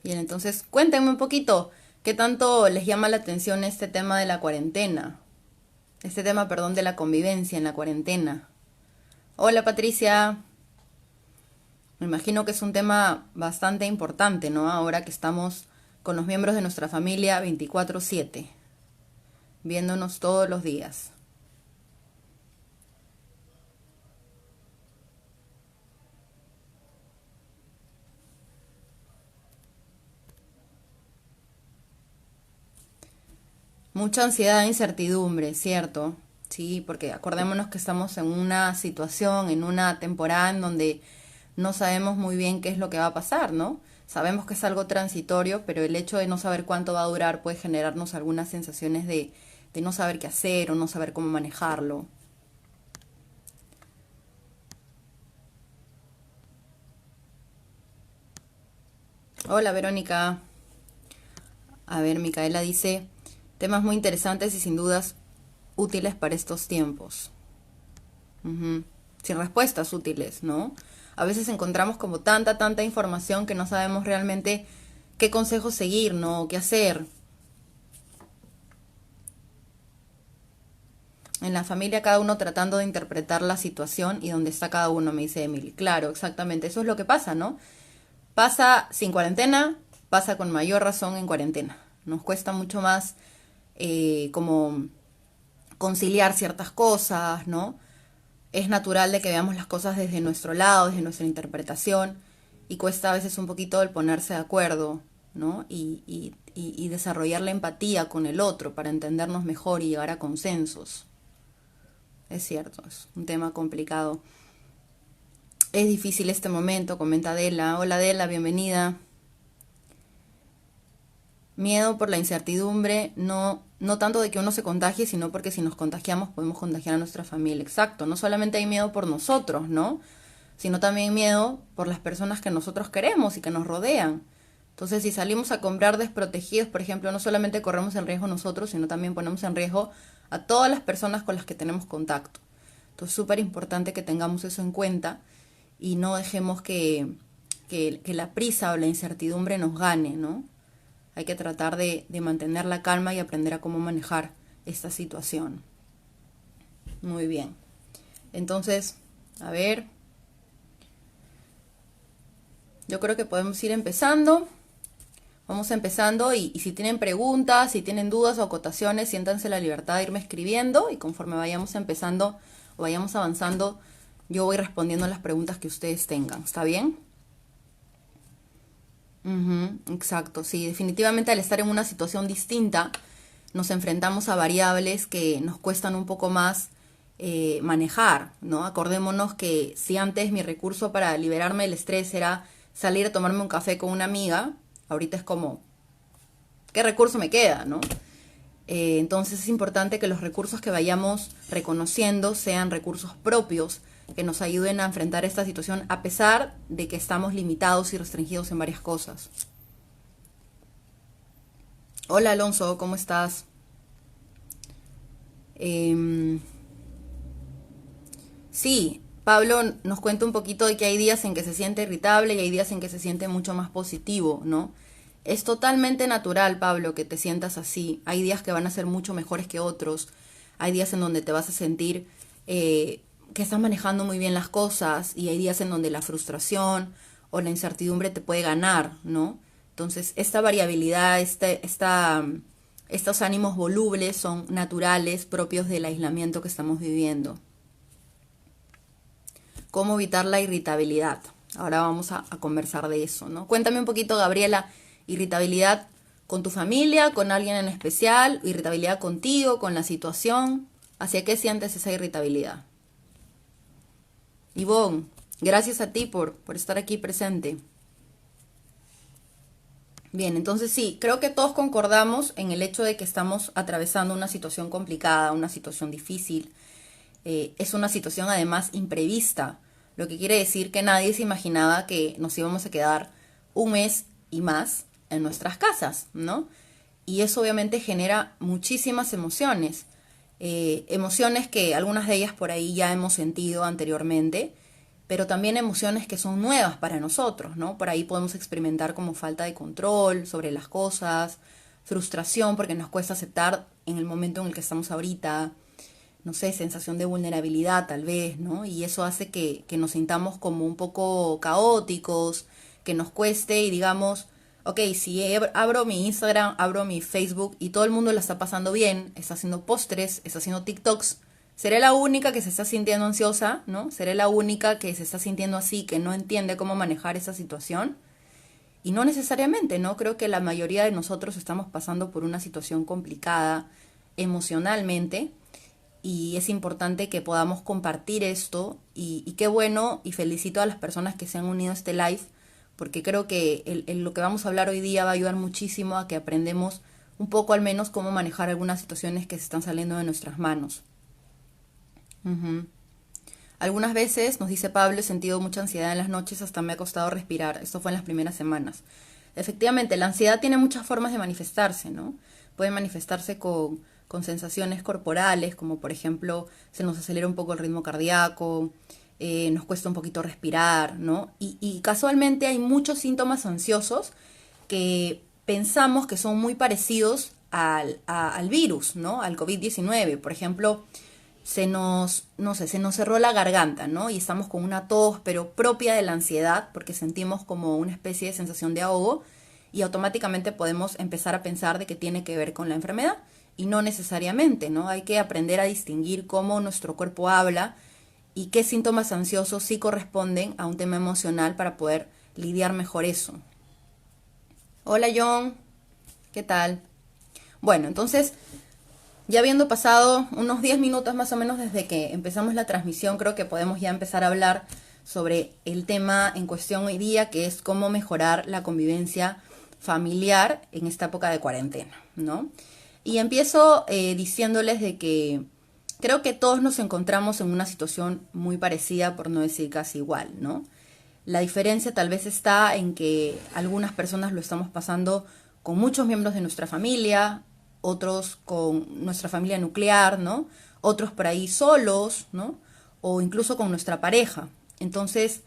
Bien, entonces cuéntenme un poquito, ¿qué tanto les llama la atención este tema de la cuarentena? Este tema, perdón, de la convivencia en la cuarentena. Hola Patricia, me imagino que es un tema bastante importante, ¿no? Ahora que estamos con los miembros de nuestra familia 24/7, viéndonos todos los días. Mucha ansiedad e incertidumbre, ¿cierto? Sí, porque acordémonos que estamos en una situación, en una temporada en donde no sabemos muy bien qué es lo que va a pasar, ¿no? Sabemos que es algo transitorio, pero el hecho de no saber cuánto va a durar puede generarnos algunas sensaciones de no saber qué hacer o no saber cómo manejarlo. Hola Verónica. A ver, Micaela dice, temas muy interesantes y sin dudas útiles para estos tiempos. Ujú. Sin respuestas útiles, ¿no? A veces encontramos como tanta información que no sabemos realmente qué consejos seguir, ¿no? ¿Qué hacer? En la familia cada uno tratando de interpretar la situación y dónde está cada uno, me dice Emily. Claro, exactamente, eso es lo que pasa, ¿no? Pasa sin cuarentena, pasa con mayor razón en cuarentena. Nos cuesta mucho más como conciliar ciertas cosas, ¿no? Es natural de que veamos las cosas desde nuestro lado, desde nuestra interpretación, y cuesta a veces un poquito el ponerse de acuerdo, ¿no? Y desarrollar la empatía con el otro para entendernos mejor y llegar a consensos. Es cierto, es un tema complicado. Es difícil este momento, comenta Adela. Hola Adela, bienvenida. Miedo por la incertidumbre, no tanto de que uno se contagie, sino porque si nos contagiamos podemos contagiar a nuestra familia. Exacto, no solamente hay miedo por nosotros, ¿no? Sino también miedo por las personas que nosotros queremos y que nos rodean. Entonces, si salimos a comprar desprotegidos, por ejemplo, no solamente corremos en riesgo nosotros, sino también ponemos en riesgo a todas las personas con las que tenemos contacto. Entonces, súper importante que tengamos eso en cuenta y no dejemos que la prisa o la incertidumbre nos gane, ¿no? Hay que tratar de mantener la calma y aprender a cómo manejar esta situación. Muy bien. Entonces, a ver, yo creo que podemos ir empezando. Vamos empezando y si tienen preguntas, si tienen dudas o acotaciones, siéntanse la libertad de irme escribiendo y conforme vayamos empezando o vayamos avanzando, yo voy respondiendo a las preguntas que ustedes tengan. ¿Está bien? Ujú, exacto, sí, definitivamente al estar en una situación distinta, nos enfrentamos a variables que nos cuestan un poco más manejar, ¿no? Acordémonos que si antes mi recurso para liberarme del estrés era salir a tomarme un café con una amiga, ahorita es como, ¿qué recurso me queda, no? Entonces es importante que los recursos que vayamos reconociendo sean recursos propios que nos ayuden a enfrentar esta situación a pesar de que estamos limitados y restringidos en varias cosas. Hola Alonso, ¿cómo estás? Eh, sí, Pablo nos cuenta un poquito de que hay días en que se siente irritable y hay días en que se siente mucho más positivo, ¿no? Es totalmente natural, Pablo, que te sientas así. Hay días que van a ser mucho mejores que otros. Hay días en donde te vas a sentir que estás manejando muy bien las cosas y hay días en donde la frustración o la incertidumbre te puede ganar, ¿no? Entonces, esta variabilidad, estos ánimos volubles son naturales, propios del aislamiento que estamos viviendo. ¿Cómo evitar la irritabilidad? Ahora vamos a conversar de eso, ¿no? Cuéntame un poquito, Gabriela, irritabilidad con tu familia, con alguien en especial, irritabilidad contigo, con la situación. ¿Hacia qué sientes esa irritabilidad? Ivonne, gracias a ti por estar aquí presente. Bien, entonces sí, creo que todos concordamos en el hecho de que estamos atravesando una situación complicada, una situación difícil. Es una situación además imprevista, lo que quiere decir que nadie se imaginaba que nos íbamos a quedar un mes y más en nuestras casas, ¿no? Y eso obviamente genera muchísimas emociones, emociones que algunas de ellas por ahí ya hemos sentido anteriormente, pero también emociones que son nuevas para nosotros, ¿no? Por ahí podemos experimentar como falta de control sobre las cosas, frustración porque nos cuesta aceptar en el momento en el que estamos ahorita, no sé, sensación de vulnerabilidad tal vez, ¿no? Y eso hace que nos sintamos como un poco caóticos, que nos cueste y digamos, ok, si abro mi Instagram, abro mi Facebook y todo el mundo la está pasando bien, está haciendo postres, está haciendo TikToks, seré la única que se está sintiendo ansiosa, ¿no? Seré la única que se está sintiendo así, que no entiende cómo manejar esa situación. Y no necesariamente, ¿no? Creo que la mayoría de nosotros estamos pasando por una situación complicada emocionalmente y es importante que podamos compartir esto y qué bueno y felicito a las personas que se han unido a este live porque creo que lo que vamos a hablar hoy día va a ayudar muchísimo a que aprendamos un poco al menos cómo manejar algunas situaciones que se están saliendo de nuestras manos. Ujú. Algunas veces, nos dice Pablo, he sentido mucha ansiedad en las noches, hasta me ha costado respirar. Esto fue en las primeras semanas. Efectivamente, la ansiedad tiene muchas formas de manifestarse, ¿no? Puede manifestarse con sensaciones corporales, como por ejemplo, se nos acelera un poco el ritmo cardíaco, nos cuesta un poquito respirar, ¿no? Y casualmente hay muchos síntomas ansiosos que pensamos que son muy parecidos al virus, ¿no? Al COVID-19. Por ejemplo, no sé, se nos cerró la garganta, ¿no? Y estamos con una tos, pero propia de la ansiedad, porque sentimos como una especie de sensación de ahogo y automáticamente podemos empezar a pensar de que tiene que ver con la enfermedad y no necesariamente, ¿no? Hay que aprender a distinguir cómo nuestro cuerpo habla y qué síntomas ansiosos sí corresponden a un tema emocional para poder lidiar mejor eso. Hola John, ¿qué tal? Bueno, entonces ya habiendo pasado unos 10 minutos más o menos desde que empezamos la transmisión, creo que podemos ya empezar a hablar sobre el tema en cuestión hoy día, que es cómo mejorar la convivencia familiar en esta época de cuarentena, ¿no? Y empiezo diciéndoles de que creo que todos nos encontramos en una situación muy parecida, por no decir casi igual, ¿no? La diferencia tal vez está en que algunas personas lo estamos pasando con muchos miembros de nuestra familia, otros con nuestra familia nuclear, ¿no? Otros por ahí solos, ¿no? O incluso con nuestra pareja. Entonces,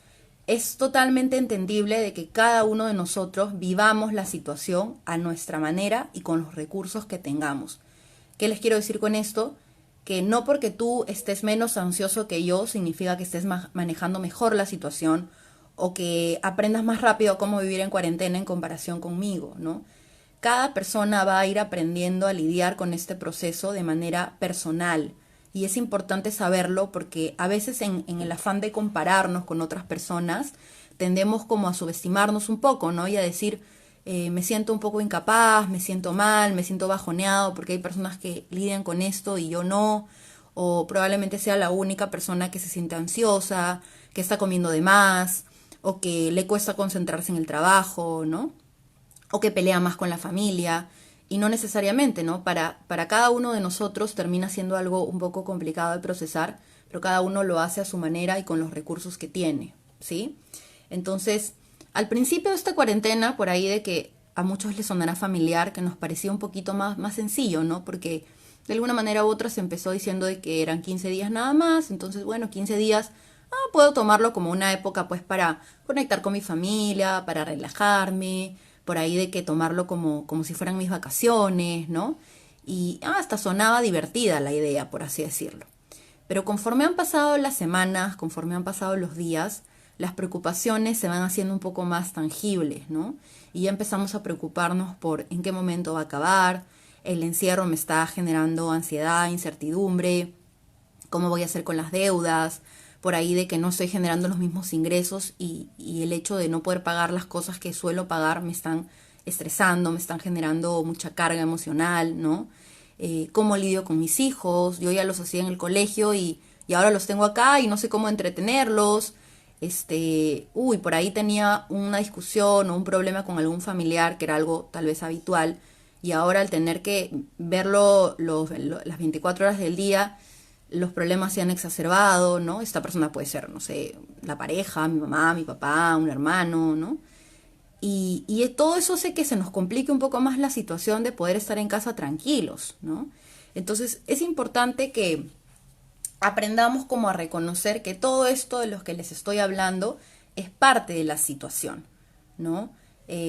es totalmente entendible de que cada uno de nosotros vivamos la situación a nuestra manera y con los recursos que tengamos. ¿Qué les quiero decir con esto? Que no porque tú estés menos ansioso que yo significa que estés manejando mejor la situación o que aprendas más rápido cómo vivir en cuarentena en comparación conmigo, ¿no? Cada persona va a ir aprendiendo a lidiar con este proceso de manera personal y es importante saberlo porque a veces en el afán de compararnos con otras personas tendemos como a subestimarnos un poco, ¿no? Y a decir, me siento un poco incapaz, me siento mal, me siento bajoneado porque hay personas que lidian con esto y yo no, o probablemente sea la única persona que se siente ansiosa, que está comiendo de más, o que le cuesta concentrarse en el trabajo, ¿no? O que pelea más con la familia. Y no necesariamente, ¿no? Para cada uno de nosotros termina siendo algo un poco complicado de procesar, pero cada uno lo hace a su manera y con los recursos que tiene, ¿sí? Entonces, al principio de esta cuarentena, por ahí de que a muchos les sonará familiar, que nos parecía un poquito más sencillo, ¿no? Porque de alguna manera u otra se empezó diciendo de que eran 15 días nada más, entonces, bueno, 15 días, puedo tomarlo como una época pues para conectar con mi familia, para relajarme, por ahí de que tomarlo como si fueran mis vacaciones, ¿no? Y hasta sonaba divertida la idea, por así decirlo. Pero conforme han pasado las semanas, conforme han pasado los días, las preocupaciones se van haciendo un poco más tangibles, ¿no? Y ya empezamos a preocuparnos por en qué momento va a acabar, el encierro me está generando ansiedad, incertidumbre, cómo voy a hacer con las deudas, por ahí de que no estoy generando los mismos ingresos y el hecho de no poder pagar las cosas que suelo pagar me están estresando, me están generando mucha carga emocional, ¿no? Cómo lidio con mis hijos, yo ya los hacía en el colegio y ahora los tengo acá y no sé cómo entretenerlos. Por ahí tenía una discusión o un problema con algún familiar que era algo tal vez habitual y ahora al tener que verlo las 24 horas del día, los problemas se han exacerbado, ¿no? Esta persona puede ser, no sé, la pareja, mi mamá, mi papá, un hermano, ¿no? Y todo eso hace que se nos complique un poco más la situación de poder estar en casa tranquilos, ¿no? Entonces es importante que aprendamos como a reconocer que todo esto de los que les estoy hablando es parte de la situación, ¿no?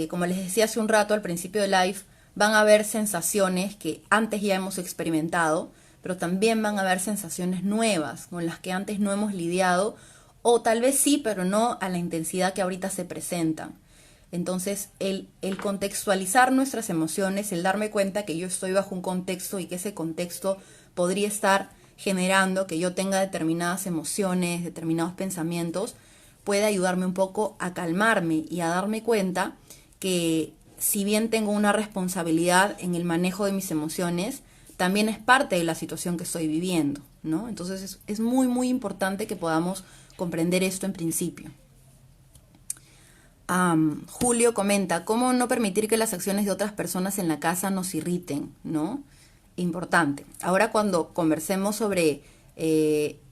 Como les decía hace un rato al principio del live, van a haber sensaciones que antes ya hemos experimentado, pero también van a haber sensaciones nuevas con las que antes no hemos lidiado, o tal vez sí, pero no a la intensidad que ahorita se presentan. Entonces, el contextualizar nuestras emociones, el darme cuenta que yo estoy bajo un contexto y que ese contexto podría estar generando que yo tenga determinadas emociones, determinados pensamientos, puede ayudarme un poco a calmarme y a darme cuenta que si bien tengo una responsabilidad en el manejo de mis emociones, también es parte de la situación que estoy viviendo, ¿no? Entonces es muy, muy importante que podamos comprender esto en principio. Julio comenta, ¿cómo no permitir que las acciones de otras personas en la casa nos irriten, ¿no? Importante. Ahora cuando conversemos sobre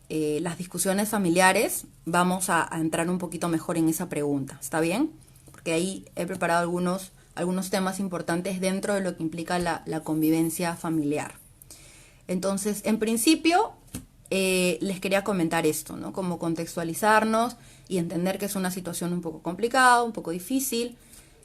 las discusiones familiares, vamos a entrar un poquito mejor en esa pregunta, ¿está bien? Porque ahí he preparado algunos temas importantes dentro de lo que implica la convivencia familiar. Entonces, en principio, les quería comentar esto, ¿no? Como contextualizarnos y entender que es una situación un poco complicada, un poco difícil.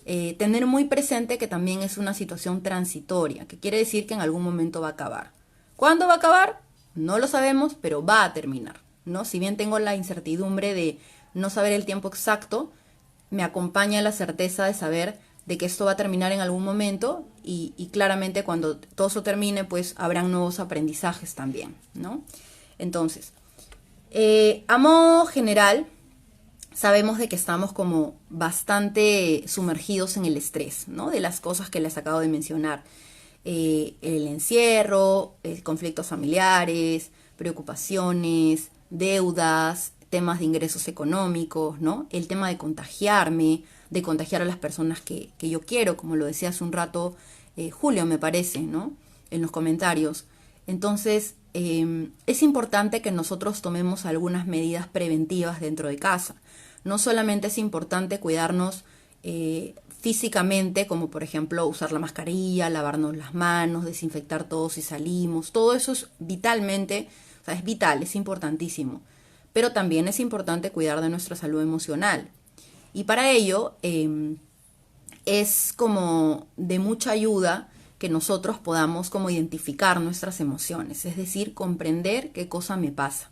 Tener muy presente que también es una situación transitoria, que quiere decir que en algún momento va a acabar. ¿Cuándo va a acabar? No lo sabemos, pero va a terminar, ¿no? Si bien tengo la incertidumbre de no saber el tiempo exacto, me acompaña la certeza de saber de que esto va a terminar en algún momento y claramente cuando todo eso termine, pues habrán nuevos aprendizajes también, ¿no? Entonces, a modo general, sabemos de que estamos como bastante sumergidos en el estrés, ¿no? De las cosas que les acabo de mencionar. El encierro, conflictos familiares, preocupaciones, deudas, temas de ingresos económicos, ¿no? El tema de contagiarme, de contagiar a las personas que yo quiero, como lo decía hace un rato Julio, me parece, ¿no? En los comentarios. Entonces, es importante que nosotros tomemos algunas medidas preventivas dentro de casa. No solamente es importante cuidarnos físicamente, como por ejemplo usar la mascarilla, lavarnos las manos, desinfectar todo si salimos, todo eso es vitalmente, o sea, es vital, es importantísimo. Pero también es importante cuidar de nuestra salud emocional. Y para ello es como de mucha ayuda que nosotros podamos como identificar nuestras emociones, es decir, comprender qué cosa me pasa.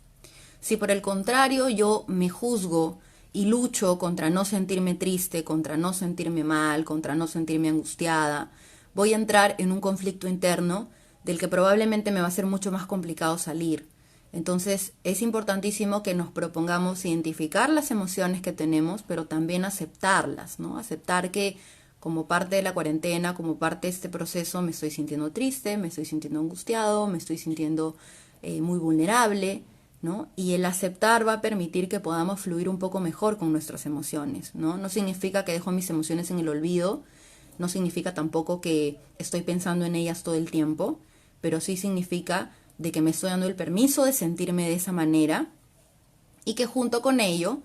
Si por el contrario yo me juzgo y lucho contra no sentirme triste, contra no sentirme mal, contra no sentirme angustiada, voy a entrar en un conflicto interno del que probablemente me va a ser mucho más complicado salir. Entonces es importantísimo que nos propongamos identificar las emociones que tenemos, pero también aceptarlas, ¿no? Aceptar que como parte de la cuarentena, como parte de este proceso, me estoy sintiendo triste, me estoy sintiendo angustiado, me estoy sintiendo muy vulnerable, ¿no? Y el aceptar va a permitir que podamos fluir un poco mejor con nuestras emociones, ¿no? No significa que dejo mis emociones en el olvido, no significa tampoco que estoy pensando en ellas todo el tiempo, pero sí significa de que me estoy dando el permiso de sentirme de esa manera y que junto con ello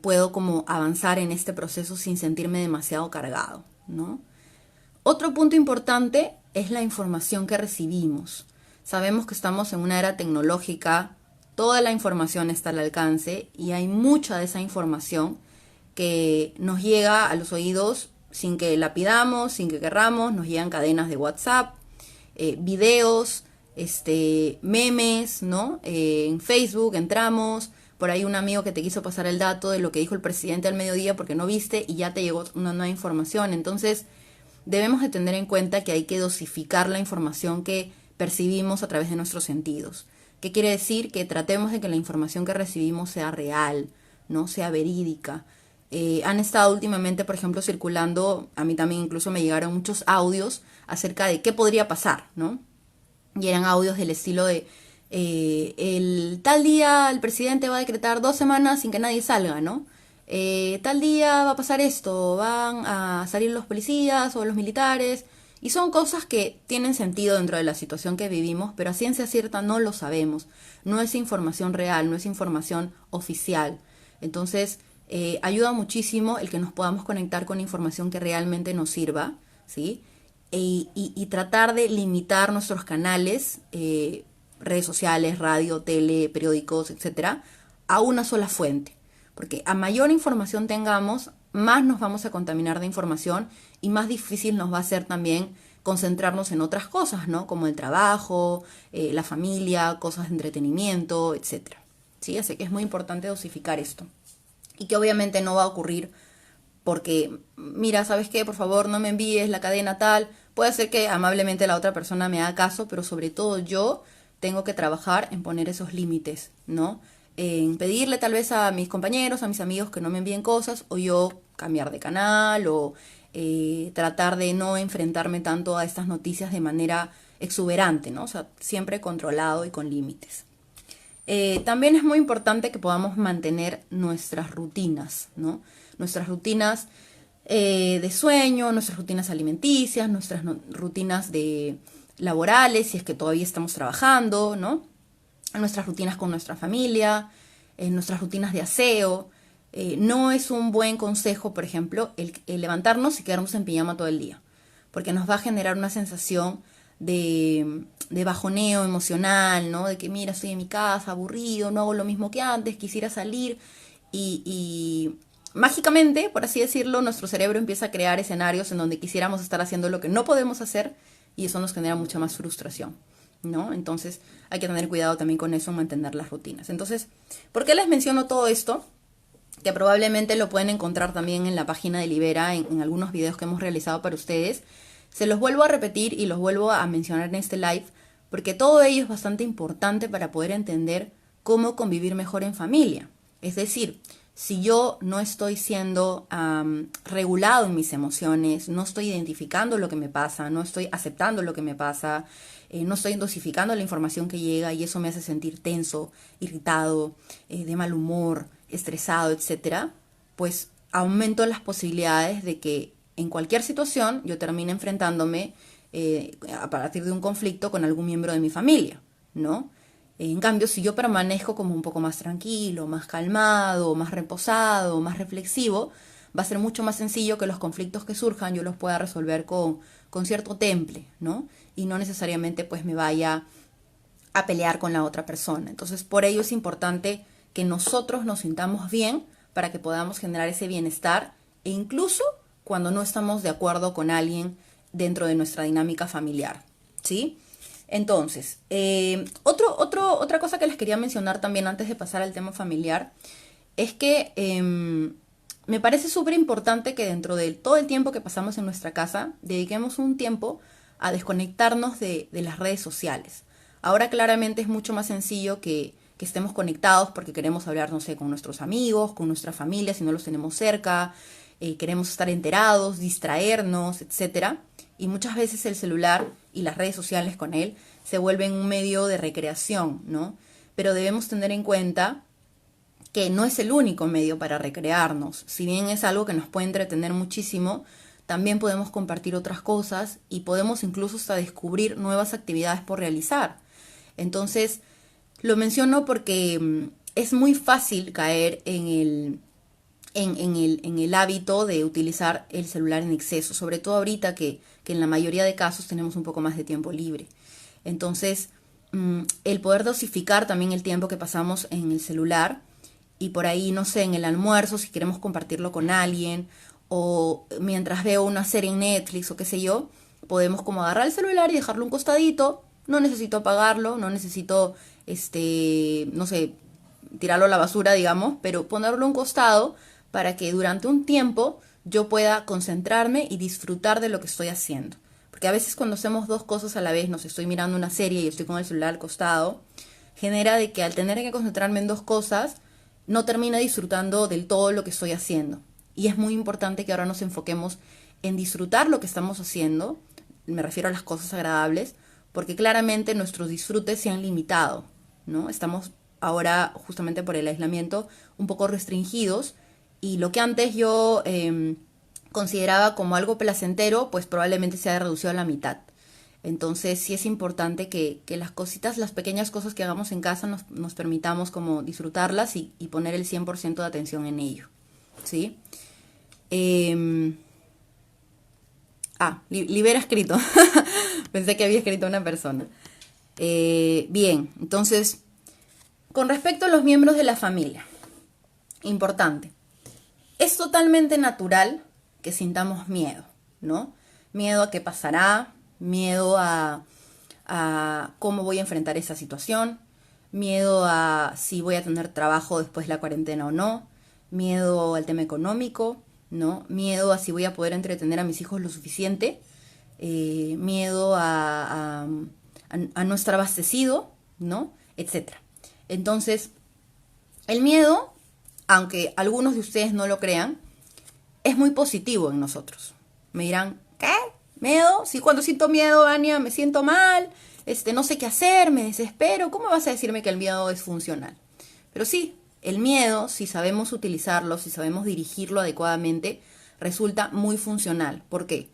puedo como avanzar en este proceso sin sentirme demasiado cargado, ¿no? Otro punto importante es la información que recibimos. Sabemos que estamos en una era tecnológica, toda la información está al alcance y hay mucha de esa información que nos llega a los oídos sin que la pidamos, sin que querramos, nos llegan cadenas de WhatsApp, videos, memes, ¿no? En Facebook entramos, por ahí un amigo que te quiso pasar el dato de lo que dijo el presidente al mediodía porque no viste y ya te llegó una nueva información. Entonces, debemos de tener en cuenta que hay que dosificar la información que percibimos a través de nuestros sentidos. ¿Qué quiere decir? Que tratemos de que la información que recibimos sea real, no sea verídica. Han estado últimamente, por ejemplo, circulando, a mí también incluso me llegaron muchos audios acerca de qué podría pasar, ¿no? Y eran audios del estilo de el tal día el presidente va a decretar 2 semanas sin que nadie salga, ¿no? Tal día va a pasar esto, van a salir los policías o los militares, y son cosas que tienen sentido dentro de la situación que vivimos, pero a ciencia cierta no lo sabemos, no es información real, no es información oficial. Entonces, ayuda muchísimo el que nos podamos conectar con información que realmente nos sirva, ¿sí? Y tratar de limitar nuestros canales redes sociales, radio, tele, periódicos, etcétera, a una sola fuente. Porque a mayor información tengamos, más nos vamos a contaminar de información y más difícil nos va a ser también concentrarnos en otras cosas, ¿no? Como el trabajo, la familia, cosas de entretenimiento, etcétera. ¿Sí? Así que es muy importante dosificar esto. Y que obviamente no va a ocurrir porque, mira, ¿sabes qué? Por favor, no me envíes la cadena tal. Puede ser que amablemente la otra persona me haga caso, pero sobre todo yo tengo que trabajar en poner esos límites, ¿no? En pedirle tal vez a mis compañeros, a mis amigos que no me envíen cosas, o yo cambiar de canal, o tratar de no enfrentarme tanto a estas noticias de manera exuberante, ¿no? O sea, siempre controlado y con límites. También es muy importante que podamos mantener nuestras rutinas, ¿no? Nuestras rutinas de sueño, nuestras rutinas alimenticias, nuestras rutinas de laborales, si es que todavía estamos trabajando, ¿no? Nuestras rutinas con nuestra familia, nuestras rutinas de aseo. No es un buen consejo, por ejemplo, el levantarnos y quedarnos en pijama todo el día, porque nos va a generar una sensación de bajoneo emocional, ¿no? De que mira, estoy en mi casa, aburrido, no hago lo mismo que antes, quisiera salir y mágicamente, por así decirlo, nuestro cerebro empieza a crear escenarios en donde quisiéramos estar haciendo lo que no podemos hacer y eso nos genera mucha más frustración, ¿no? Entonces hay que tener cuidado también con eso, mantener las rutinas. Entonces, ¿por qué les menciono todo esto? Que probablemente lo pueden encontrar también en la página de Libera, en algunos videos que hemos realizado para ustedes. Se los vuelvo a repetir y los vuelvo a mencionar en este live, porque todo ello es bastante importante para poder entender cómo convivir mejor en familia. Es decir, si yo no estoy siendo regulado en mis emociones, no estoy identificando lo que me pasa, no estoy aceptando lo que me pasa, no estoy dosificando la información que llega y eso me hace sentir tenso, irritado, de mal humor, estresado, etcétera, pues aumento las posibilidades de que en cualquier situación yo termine enfrentándome a partir de un conflicto con algún miembro de mi familia, ¿no? En cambio, si yo permanezco como un poco más tranquilo, más calmado, más reposado, más reflexivo, va a ser mucho más sencillo que los conflictos que surjan yo los pueda resolver con cierto temple, ¿no? Y no necesariamente pues me vaya a pelear con la otra persona. Entonces, por ello es importante que nosotros nos sintamos bien para que podamos generar ese bienestar e incluso cuando no estamos de acuerdo con alguien dentro de nuestra dinámica familiar, ¿sí? Entonces, otra cosa que les quería mencionar también antes de pasar al tema familiar es que me parece súper importante que dentro de todo el tiempo que pasamos en nuestra casa, dediquemos un tiempo a desconectarnos de las redes sociales. Ahora claramente es mucho más sencillo que estemos conectados porque queremos hablar, no sé, con nuestros amigos, con nuestra familia, si no los tenemos cerca, queremos estar enterados, distraernos, etcétera. Y muchas veces el celular y las redes sociales con él se vuelven un medio de recreación, ¿no? Pero debemos tener en cuenta que no es el único medio para recrearnos. Si bien es algo que nos puede entretener muchísimo, también podemos compartir otras cosas y podemos incluso hasta descubrir nuevas actividades por realizar. Entonces, lo menciono porque es muy fácil caer en el hábito de utilizar el celular en exceso, sobre todo ahorita que en la mayoría de casos tenemos un poco más de tiempo libre. Entonces, el poder dosificar también el tiempo que pasamos en el celular y por ahí, no sé, en el almuerzo, si queremos compartirlo con alguien o mientras veo una serie en Netflix o qué sé yo, podemos como agarrar el celular y dejarlo un costadito. No necesito apagarlo, no necesito, no sé, tirarlo a la basura, digamos, pero ponerlo a un costado para que durante un tiempo yo pueda concentrarme y disfrutar de lo que estoy haciendo. Porque a veces cuando hacemos dos cosas a la vez, no sé, estoy mirando una serie y estoy con el celular al costado, genera de que al tener que concentrarme en dos cosas, no termino disfrutando del todo lo que estoy haciendo. Y es muy importante que ahora nos enfoquemos en disfrutar lo que estamos haciendo, me refiero a las cosas agradables, porque claramente nuestros disfrutes se han limitado, ¿no? Estamos ahora, justamente por el aislamiento, un poco restringidos y lo que antes yo consideraba como algo placentero, pues probablemente se haya reducido a la mitad. Entonces sí es importante que las cositas, las pequeñas cosas que hagamos en casa nos permitamos como disfrutarlas y poner el 100% de atención en ello, ¿sí? Libera escrito. Pensé que había escrito una persona. Bien, entonces, con respecto a los miembros de la familia, importante, es totalmente natural que sintamos miedo, ¿no? Miedo a qué pasará, miedo a cómo voy a enfrentar esa situación, miedo a si voy a tener trabajo después de la cuarentena o no, miedo al tema económico, ¿no? Miedo a si voy a poder entretener a mis hijos lo suficiente, miedo a no estar abastecido, ¿no? Etcétera. Entonces, el miedo, aunque algunos de ustedes no lo crean, es muy positivo en nosotros. Me dirán, ¿qué? ¿Miedo? Sí, cuando siento miedo, Ania, me siento mal, no sé qué hacer, me desespero. ¿Cómo vas a decirme que el miedo es funcional? Pero sí, el miedo, si sabemos utilizarlo, si sabemos dirigirlo adecuadamente, resulta muy funcional. ¿Por qué?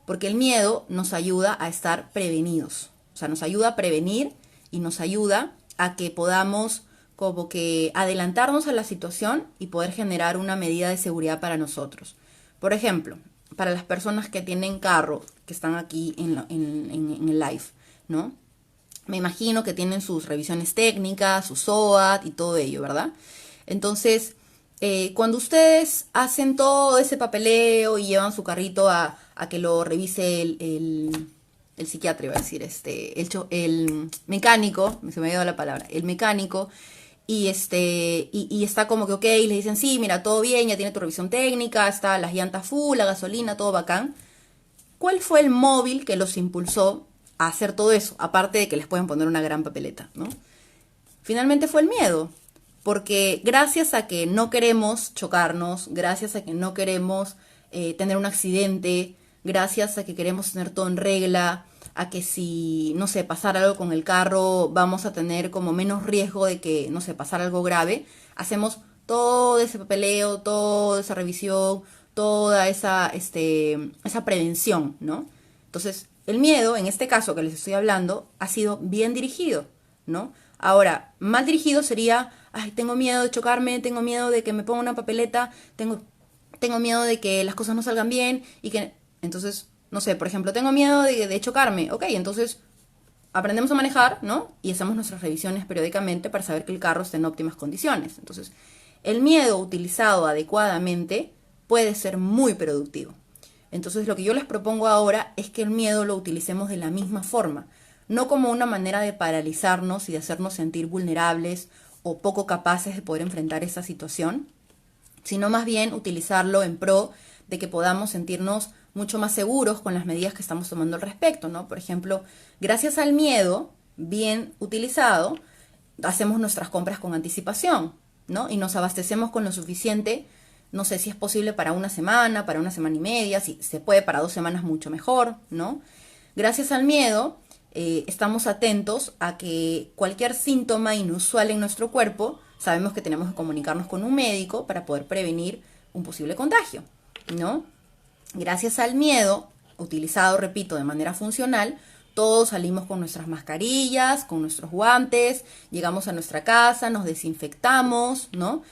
Porque el miedo nos ayuda a estar prevenidos. O sea, nos ayuda a prevenir y nos ayuda a que podamos como que adelantarnos a la situación y poder generar una medida de seguridad para nosotros. Por ejemplo, para las personas que tienen carro, que están aquí en el live, ¿no? Me imagino que tienen sus revisiones técnicas, su SOAT y todo ello, ¿verdad? Entonces, cuando ustedes hacen todo ese papeleo y llevan su carrito a que lo revise el psiquiatra, iba a decir, el mecánico, se me ha ido la palabra, el mecánico, y está como que ok, les dicen, sí, mira, todo bien, ya tiene tu revisión técnica, está las llantas full, la gasolina, todo bacán. ¿Cuál fue el móvil que los impulsó a hacer todo eso? Aparte de que les pueden poner una gran papeleta, ¿no? Finalmente fue el miedo, porque gracias a que no queremos chocarnos, gracias a que no queremos tener un accidente, gracias a que queremos tener todo en regla, a que si, no sé, pasara algo con el carro, vamos a tener como menos riesgo de que, no sé, pasara algo grave, hacemos todo ese papeleo, toda esa revisión, toda esa prevención, ¿no? Entonces, el miedo, en este caso que les estoy hablando, ha sido bien dirigido, ¿no? Ahora, mal dirigido sería, ay, tengo miedo de chocarme, tengo miedo de que me ponga una papeleta, tengo miedo de que las cosas no salgan bien y que... Entonces, no sé, por ejemplo, tengo miedo de chocarme. Ok, entonces aprendemos a manejar, ¿no? Y hacemos nuestras revisiones periódicamente para saber que el carro esté en óptimas condiciones. Entonces, el miedo utilizado adecuadamente puede ser muy productivo. Entonces, lo que yo les propongo ahora es que el miedo lo utilicemos de la misma forma, no como una manera de paralizarnos y de hacernos sentir vulnerables o poco capaces de poder enfrentar esa situación, sino más bien utilizarlo en pro de que podamos sentirnos mucho más seguros con las medidas que estamos tomando al respecto, ¿no? Por ejemplo, gracias al miedo bien utilizado, hacemos nuestras compras con anticipación, ¿no? Y nos abastecemos con lo suficiente, no sé si es posible para una semana y media, si se puede para 2 semanas mucho mejor, ¿no? Gracias al miedo, estamos atentos a que cualquier síntoma inusual en nuestro cuerpo, sabemos que tenemos que comunicarnos con un médico para poder prevenir un posible contagio, ¿no? Gracias al miedo, utilizado, repito, de manera funcional, todos salimos con nuestras mascarillas, con nuestros guantes, llegamos a nuestra casa, nos desinfectamos, ¿no?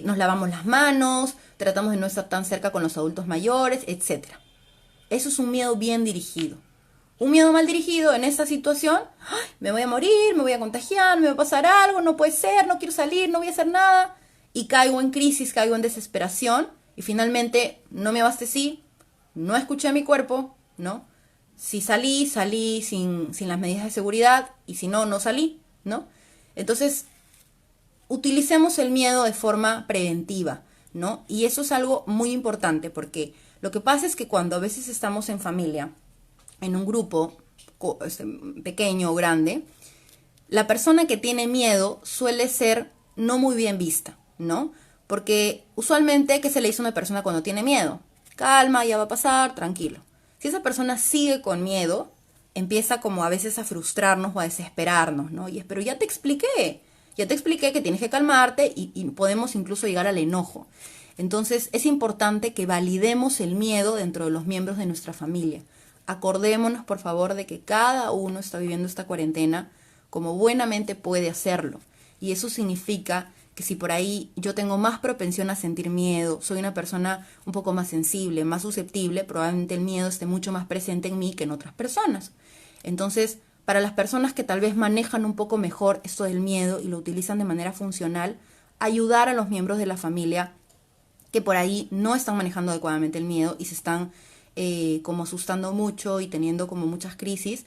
Nos lavamos las manos, tratamos de no estar tan cerca con los adultos mayores, etc. Eso es un miedo bien dirigido. Un miedo mal dirigido en esta situación, ¡ay! Me voy a morir, me voy a contagiar, me va a pasar algo, no puede ser, no quiero salir, no voy a hacer nada. Y caigo en crisis, caigo en desesperación y finalmente no me abastecí, no escuché a mi cuerpo, ¿no? Si salí sin las medidas de seguridad y si no, no salí, ¿no? Entonces, utilicemos el miedo de forma preventiva, ¿no? Y eso es algo muy importante porque lo que pasa es que cuando a veces estamos en familia, en un grupo pequeño o grande, la persona que tiene miedo suele ser no muy bien vista, ¿no? Porque usualmente, ¿qué se le dice a una persona cuando tiene miedo? Calma, ya va a pasar, tranquilo. Si esa persona sigue con miedo, empieza como a veces a frustrarnos o a desesperarnos, ¿no? Y es, pero ya te expliqué que tienes que calmarte y podemos incluso llegar al enojo. Entonces es importante que validemos el miedo dentro de los miembros de nuestra familia. Acordémonos, por favor, de que cada uno está viviendo esta cuarentena como buenamente puede hacerlo. Y eso significa que si por ahí yo tengo más propensión a sentir miedo, soy una persona un poco más sensible, más susceptible, probablemente el miedo esté mucho más presente en mí que en otras personas. Entonces, para las personas que tal vez manejan un poco mejor esto del miedo y lo utilizan de manera funcional, ayudar a los miembros de la familia que por ahí no están manejando adecuadamente el miedo y se están como asustando mucho y teniendo como muchas crisis,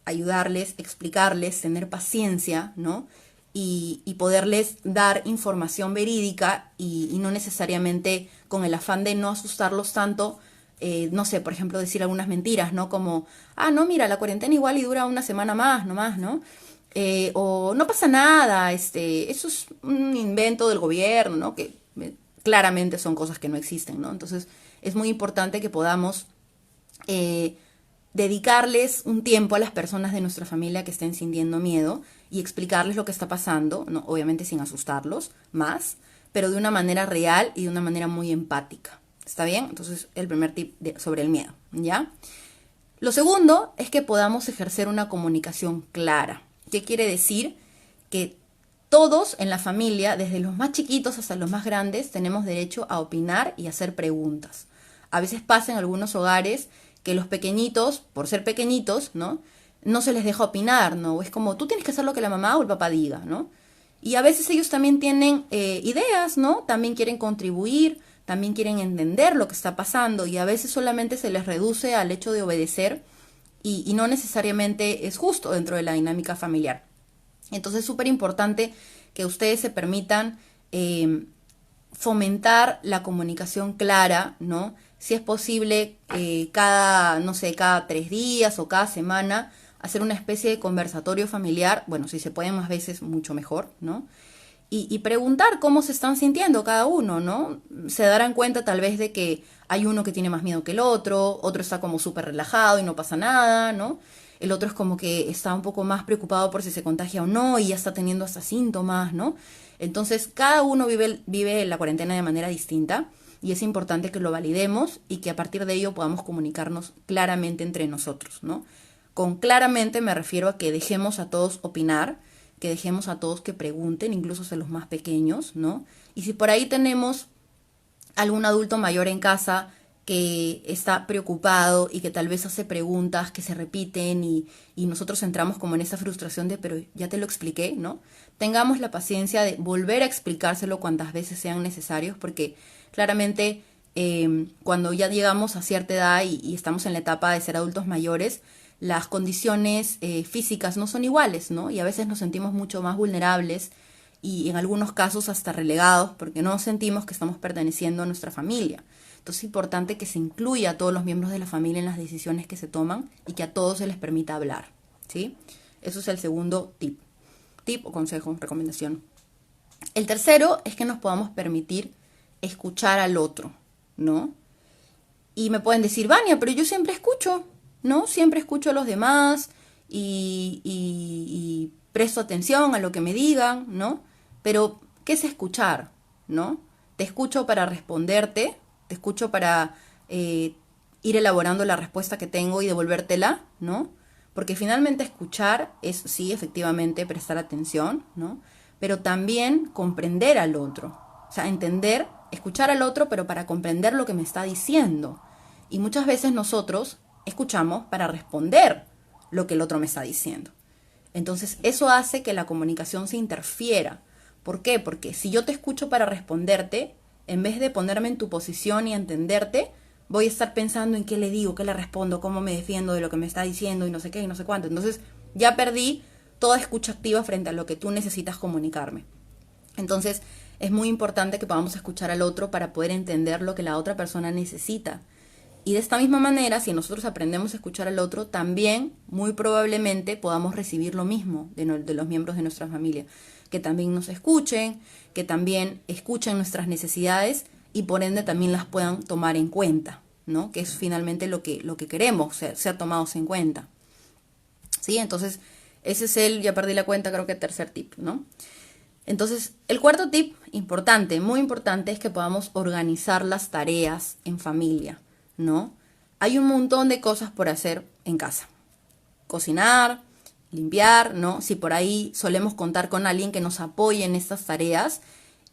ayudarles, explicarles, tener paciencia, ¿no? Y poderles dar información verídica y no necesariamente con el afán de no asustarlos tanto, no sé, por ejemplo, decir algunas mentiras, ¿no? Como, no, mira, la cuarentena igual y dura una semana más, nomás, ¿no? O no pasa nada, eso es un invento del gobierno, ¿no? Que claramente son cosas que no existen, ¿no? Entonces es muy importante que podamos dedicarles un tiempo a las personas de nuestra familia que estén sintiendo miedo y explicarles lo que está pasando, ¿no? Obviamente sin asustarlos más, pero de una manera real y de una manera muy empática. ¿Está bien? Entonces, el primer tip sobre el miedo, ¿ya? Lo segundo es que podamos ejercer una comunicación clara. ¿Qué quiere decir? Que todos en la familia, desde los más chiquitos hasta los más grandes, tenemos derecho a opinar y hacer preguntas. A veces pasa en algunos hogares que los pequeñitos, por ser pequeñitos, ¿no? No se les deja opinar, ¿no? Es como, tú tienes que hacer lo que la mamá o el papá diga, ¿no? Y a veces ellos también tienen ideas, ¿no? También quieren contribuir, también quieren entender lo que está pasando y a veces solamente se les reduce al hecho de obedecer y no necesariamente es justo dentro de la dinámica familiar. Entonces es súper importante que ustedes se permitan fomentar la comunicación clara, ¿no? Si es posible, cada 3 días o cada semana, hacer una especie de conversatorio familiar, bueno, si se puede más veces, mucho mejor, ¿no? Y preguntar cómo se están sintiendo cada uno, ¿no? Se darán cuenta tal vez de que hay uno que tiene más miedo que el otro está como súper relajado y no pasa nada, ¿no? El otro es como que está un poco más preocupado por si se contagia o no y ya está teniendo hasta síntomas, ¿no? Entonces, cada uno vive la cuarentena de manera distinta y es importante que lo validemos y que a partir de ello podamos comunicarnos claramente entre nosotros, ¿no? Con claramente me refiero a que dejemos a todos opinar, que dejemos a todos que pregunten, incluso a los más pequeños, ¿no? Y si por ahí tenemos algún adulto mayor en casa que está preocupado y que tal vez hace preguntas que se repiten y nosotros entramos como en esa frustración de, pero ya te lo expliqué, ¿no? Tengamos la paciencia de volver a explicárselo cuantas veces sean necesarios, porque claramente cuando ya llegamos a cierta edad y estamos en la etapa de ser adultos mayores, las condiciones físicas no son iguales, ¿no? Y a veces nos sentimos mucho más vulnerables y en algunos casos hasta relegados porque no sentimos que estamos perteneciendo a nuestra familia. Entonces es importante que se incluya a todos los miembros de la familia en las decisiones que se toman y que a todos se les permita hablar, ¿sí? Eso es el segundo tip. Tip o consejo, recomendación. El tercero es que nos podamos permitir escuchar al otro, ¿no? Y me pueden decir, Vania, pero yo siempre escucho, ¿no? Siempre escucho a los demás y presto atención a lo que me digan, ¿no? Pero, ¿qué es escuchar, no? Te escucho para responderte, te escucho para ir elaborando la respuesta que tengo y devolvértela, ¿no? Porque finalmente escuchar es, sí, efectivamente, prestar atención, ¿no? Pero también comprender al otro. O sea, entender, escuchar al otro, pero para comprender lo que me está diciendo. Y muchas veces nosotros escuchamos para responder lo que el otro me está diciendo. Entonces, eso hace que la comunicación se interfiera. ¿Por qué? Porque si yo te escucho para responderte, en vez de ponerme en tu posición y entenderte, voy a estar pensando en qué le digo, qué le respondo, cómo me defiendo de lo que me está diciendo y no sé qué y no sé cuánto. Entonces, ya perdí toda escucha activa frente a lo que tú necesitas comunicarme. Entonces, es muy importante que podamos escuchar al otro para poder entender lo que la otra persona necesita. Y de esta misma manera, si nosotros aprendemos a escuchar al otro, también muy probablemente podamos recibir lo mismo de los miembros de nuestra familia. Que también nos escuchen, que también escuchen nuestras necesidades y por ende también las puedan tomar en cuenta, ¿no? Que es finalmente lo que queremos, ser tomados en cuenta. ¿Sí? Entonces, ese es ya perdí la cuenta, creo que tercer tip, ¿no? Entonces, el cuarto tip, importante, muy importante, es que podamos organizar las tareas en familia, ¿no? Hay un montón de cosas por hacer en casa. Cocinar, limpiar, ¿no? Si por ahí solemos contar con alguien que nos apoye en estas tareas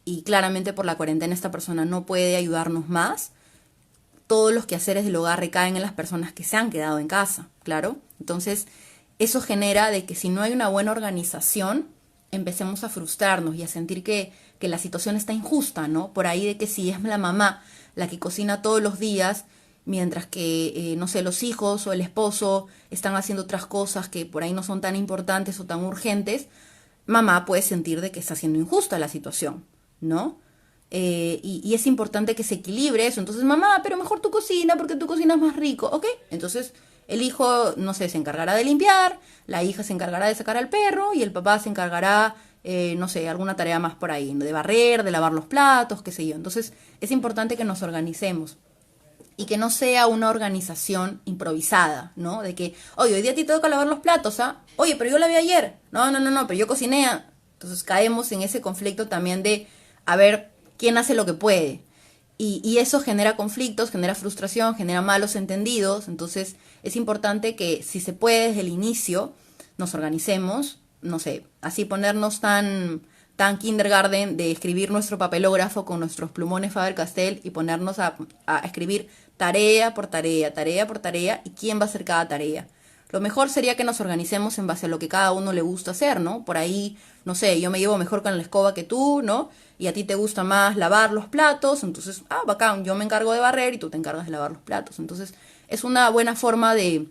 y claramente por la cuarentena esta persona no puede ayudarnos más, todos los quehaceres del hogar recaen en las personas que se han quedado en casa, claro. Entonces, eso genera de que si no hay una buena organización, empecemos a frustrarnos y a sentir que la situación está injusta, ¿no? Por ahí de que si es la mamá la que cocina todos los días, mientras que, no sé, los hijos o el esposo están haciendo otras cosas que por ahí no son tan importantes o tan urgentes, mamá puede sentir de que está siendo injusta la situación, ¿no? Y es importante que se equilibre eso. Entonces, mamá, pero mejor tú cocina porque tú cocinas más rico, ¿ok? Entonces, el hijo, no sé, se encargará de limpiar, la hija se encargará de sacar al perro y el papá se encargará, no sé, alguna tarea más por ahí, de barrer, de lavar los platos, qué sé yo. Entonces, es importante que nos organicemos y que no sea una organización improvisada, ¿no? De que, oye, hoy día a ti te toca lavar los platos, ¿ah? Oye, pero yo la vi ayer. No, no, no, no, pero yo cociné. Entonces caemos en ese conflicto también de, a ver, quién hace lo que puede. Y eso genera conflictos, genera frustración, genera malos entendidos. Entonces es importante que si se puede desde el inicio, nos organicemos, no sé, así ponernos tan kindergarten de escribir nuestro papelógrafo con nuestros plumones Faber-Castell y ponernos a escribir tarea por tarea, tarea por tarea y quién va a hacer cada tarea. Lo mejor sería que nos organicemos en base a lo que cada uno le gusta hacer, ¿no? Por ahí, no sé, yo me llevo mejor con la escoba que tú, ¿no? Y a ti te gusta más lavar los platos, entonces, bacán, yo me encargo de barrer y tú te encargas de lavar los platos. Entonces, es una buena forma de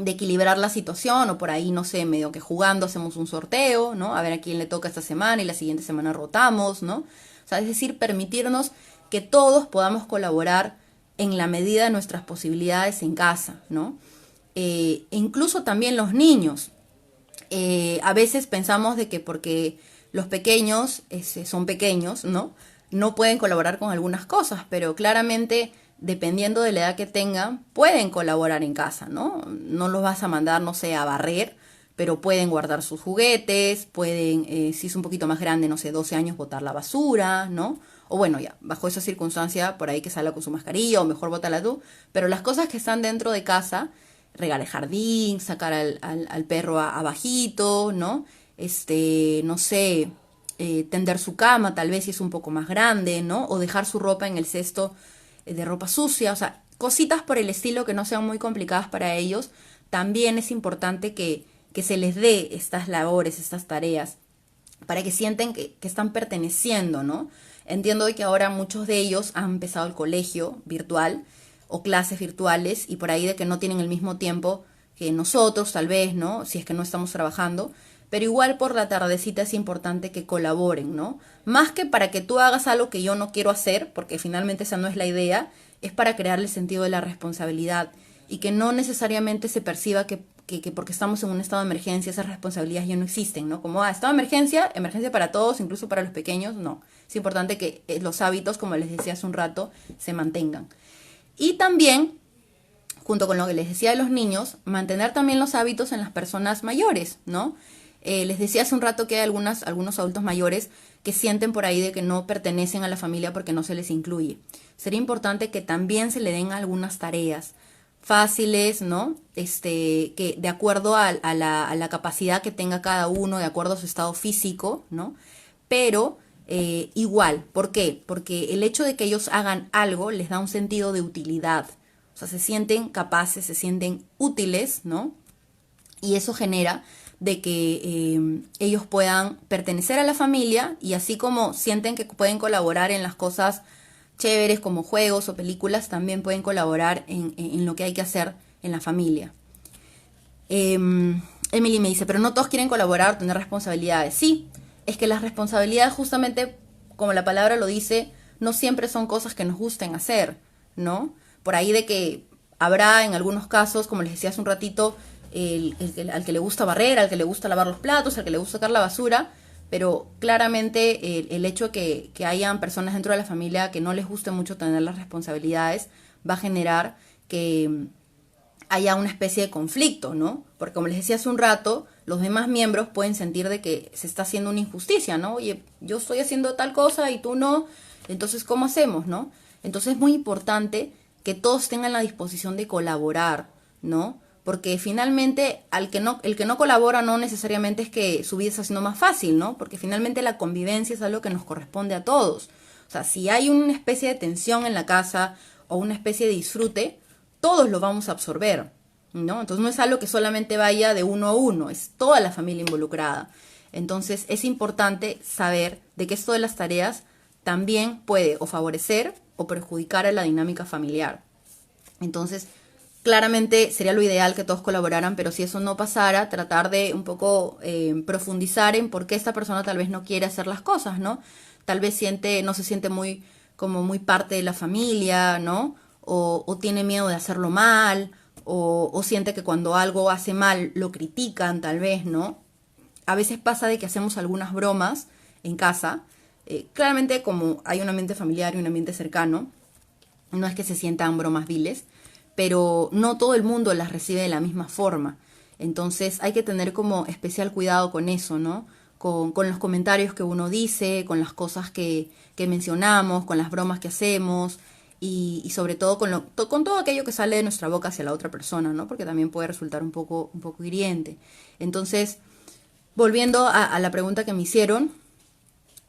equilibrar la situación, o por ahí, no sé, medio que jugando hacemos un sorteo, ¿no? A ver a quién le toca esta semana y la siguiente semana rotamos, ¿no? O sea, es decir, permitirnos que todos podamos colaborar en la medida de nuestras posibilidades en casa, ¿no? Incluso también los niños. A veces pensamos de que porque los pequeños son pequeños, ¿no? No pueden colaborar con algunas cosas, pero claramente, dependiendo de la edad que tengan, pueden colaborar en casa, ¿no? No los vas a mandar, no sé, a barrer, pero pueden guardar sus juguetes, pueden, si es un poquito más grande, no sé, 12 años, botar la basura, ¿no? O bueno, ya, bajo esa circunstancia, por ahí que salga con su mascarilla o mejor bótala tú, pero las cosas que están dentro de casa, regar el jardín, sacar al perro abajito, ¿no? No sé, tender su cama, tal vez si es un poco más grande, ¿no? O dejar su ropa en el cesto de ropa sucia, o sea, cositas por el estilo que no sean muy complicadas para ellos. También es importante que se les dé estas labores, estas tareas, para que sienten que están perteneciendo, ¿no? Entiendo que ahora muchos de ellos han empezado el colegio virtual o clases virtuales y por ahí de que no tienen el mismo tiempo que nosotros, tal vez, ¿no? Si es que no estamos trabajando, pero igual por la tardecita es importante que colaboren, ¿no? Más que para que tú hagas algo que yo no quiero hacer, porque finalmente esa no es la idea, es para crearle sentido de la responsabilidad y que no necesariamente se perciba que porque estamos en un estado de emergencia esas responsabilidades ya no existen, ¿no? Como, estado de emergencia, emergencia para todos, incluso para los pequeños, no. Es importante que los hábitos, como les decía hace un rato, se mantengan. Y también, junto con lo que les decía de los niños, mantener también los hábitos en las personas mayores, ¿no? Les decía hace un rato que hay algunos adultos mayores que sienten por ahí de que no pertenecen a la familia porque no se les incluye. Sería importante que también se le den algunas tareas fáciles, ¿no? Que de acuerdo a la capacidad que tenga cada uno, de acuerdo a su estado físico, ¿no? Pero igual, ¿por qué? Porque el hecho de que ellos hagan algo les da un sentido de utilidad. O sea, se sienten capaces, se sienten útiles, ¿no? Y eso genera de que ellos puedan pertenecer a la familia y así como sienten que pueden colaborar en las cosas chéveres como juegos o películas, también pueden colaborar en lo que hay que hacer en la familia. Emily me dice, pero no todos quieren colaborar o tener responsabilidades. Sí, es que las responsabilidades justamente, como la palabra lo dice, no siempre son cosas que nos gusten hacer, ¿no? Por ahí de que habrá en algunos casos, como les decía hace un ratito, al que le gusta barrer, al que le gusta lavar los platos, al que le gusta sacar la basura, pero claramente el hecho de que hayan personas dentro de la familia que no les guste mucho tener las responsabilidades va a generar que haya una especie de conflicto, ¿no? Porque como les decía hace un rato, los demás miembros pueden sentir de que se está haciendo una injusticia, ¿no? Oye, yo estoy haciendo tal cosa y tú no, entonces ¿cómo hacemos, no? Entonces es muy importante que todos tengan la disposición de colaborar, ¿no? Porque finalmente el que no colabora no necesariamente es que su vida está siendo más fácil, ¿no? Porque finalmente la convivencia es algo que nos corresponde a todos. O sea, si hay una especie de tensión en la casa o una especie de disfrute, todos lo vamos a absorber, ¿no? Entonces no es algo que solamente vaya de uno a uno, es toda la familia involucrada. Entonces es importante saber de que esto de las tareas también puede o favorecer o perjudicar a la dinámica familiar. Entonces, claramente sería lo ideal que todos colaboraran, pero si eso no pasara, tratar de un poco profundizar en por qué esta persona tal vez no quiere hacer las cosas, ¿no? Tal vez no se siente muy, como muy parte de la familia, ¿no? O tiene miedo de hacerlo mal, o siente que cuando algo hace mal lo critican, tal vez, ¿no? A veces pasa de que hacemos algunas bromas en casa, claramente como hay un ambiente familiar y un ambiente cercano, no es que se sientan bromas viles, pero no todo el mundo las recibe de la misma forma. Entonces hay que tener como especial cuidado con eso, ¿no? Con los comentarios que uno dice, con las cosas que mencionamos, con las bromas que hacemos y sobre todo con todo aquello que sale de nuestra boca hacia la otra persona, ¿no? Porque también puede resultar un poco hiriente. Entonces, volviendo a la pregunta que me hicieron,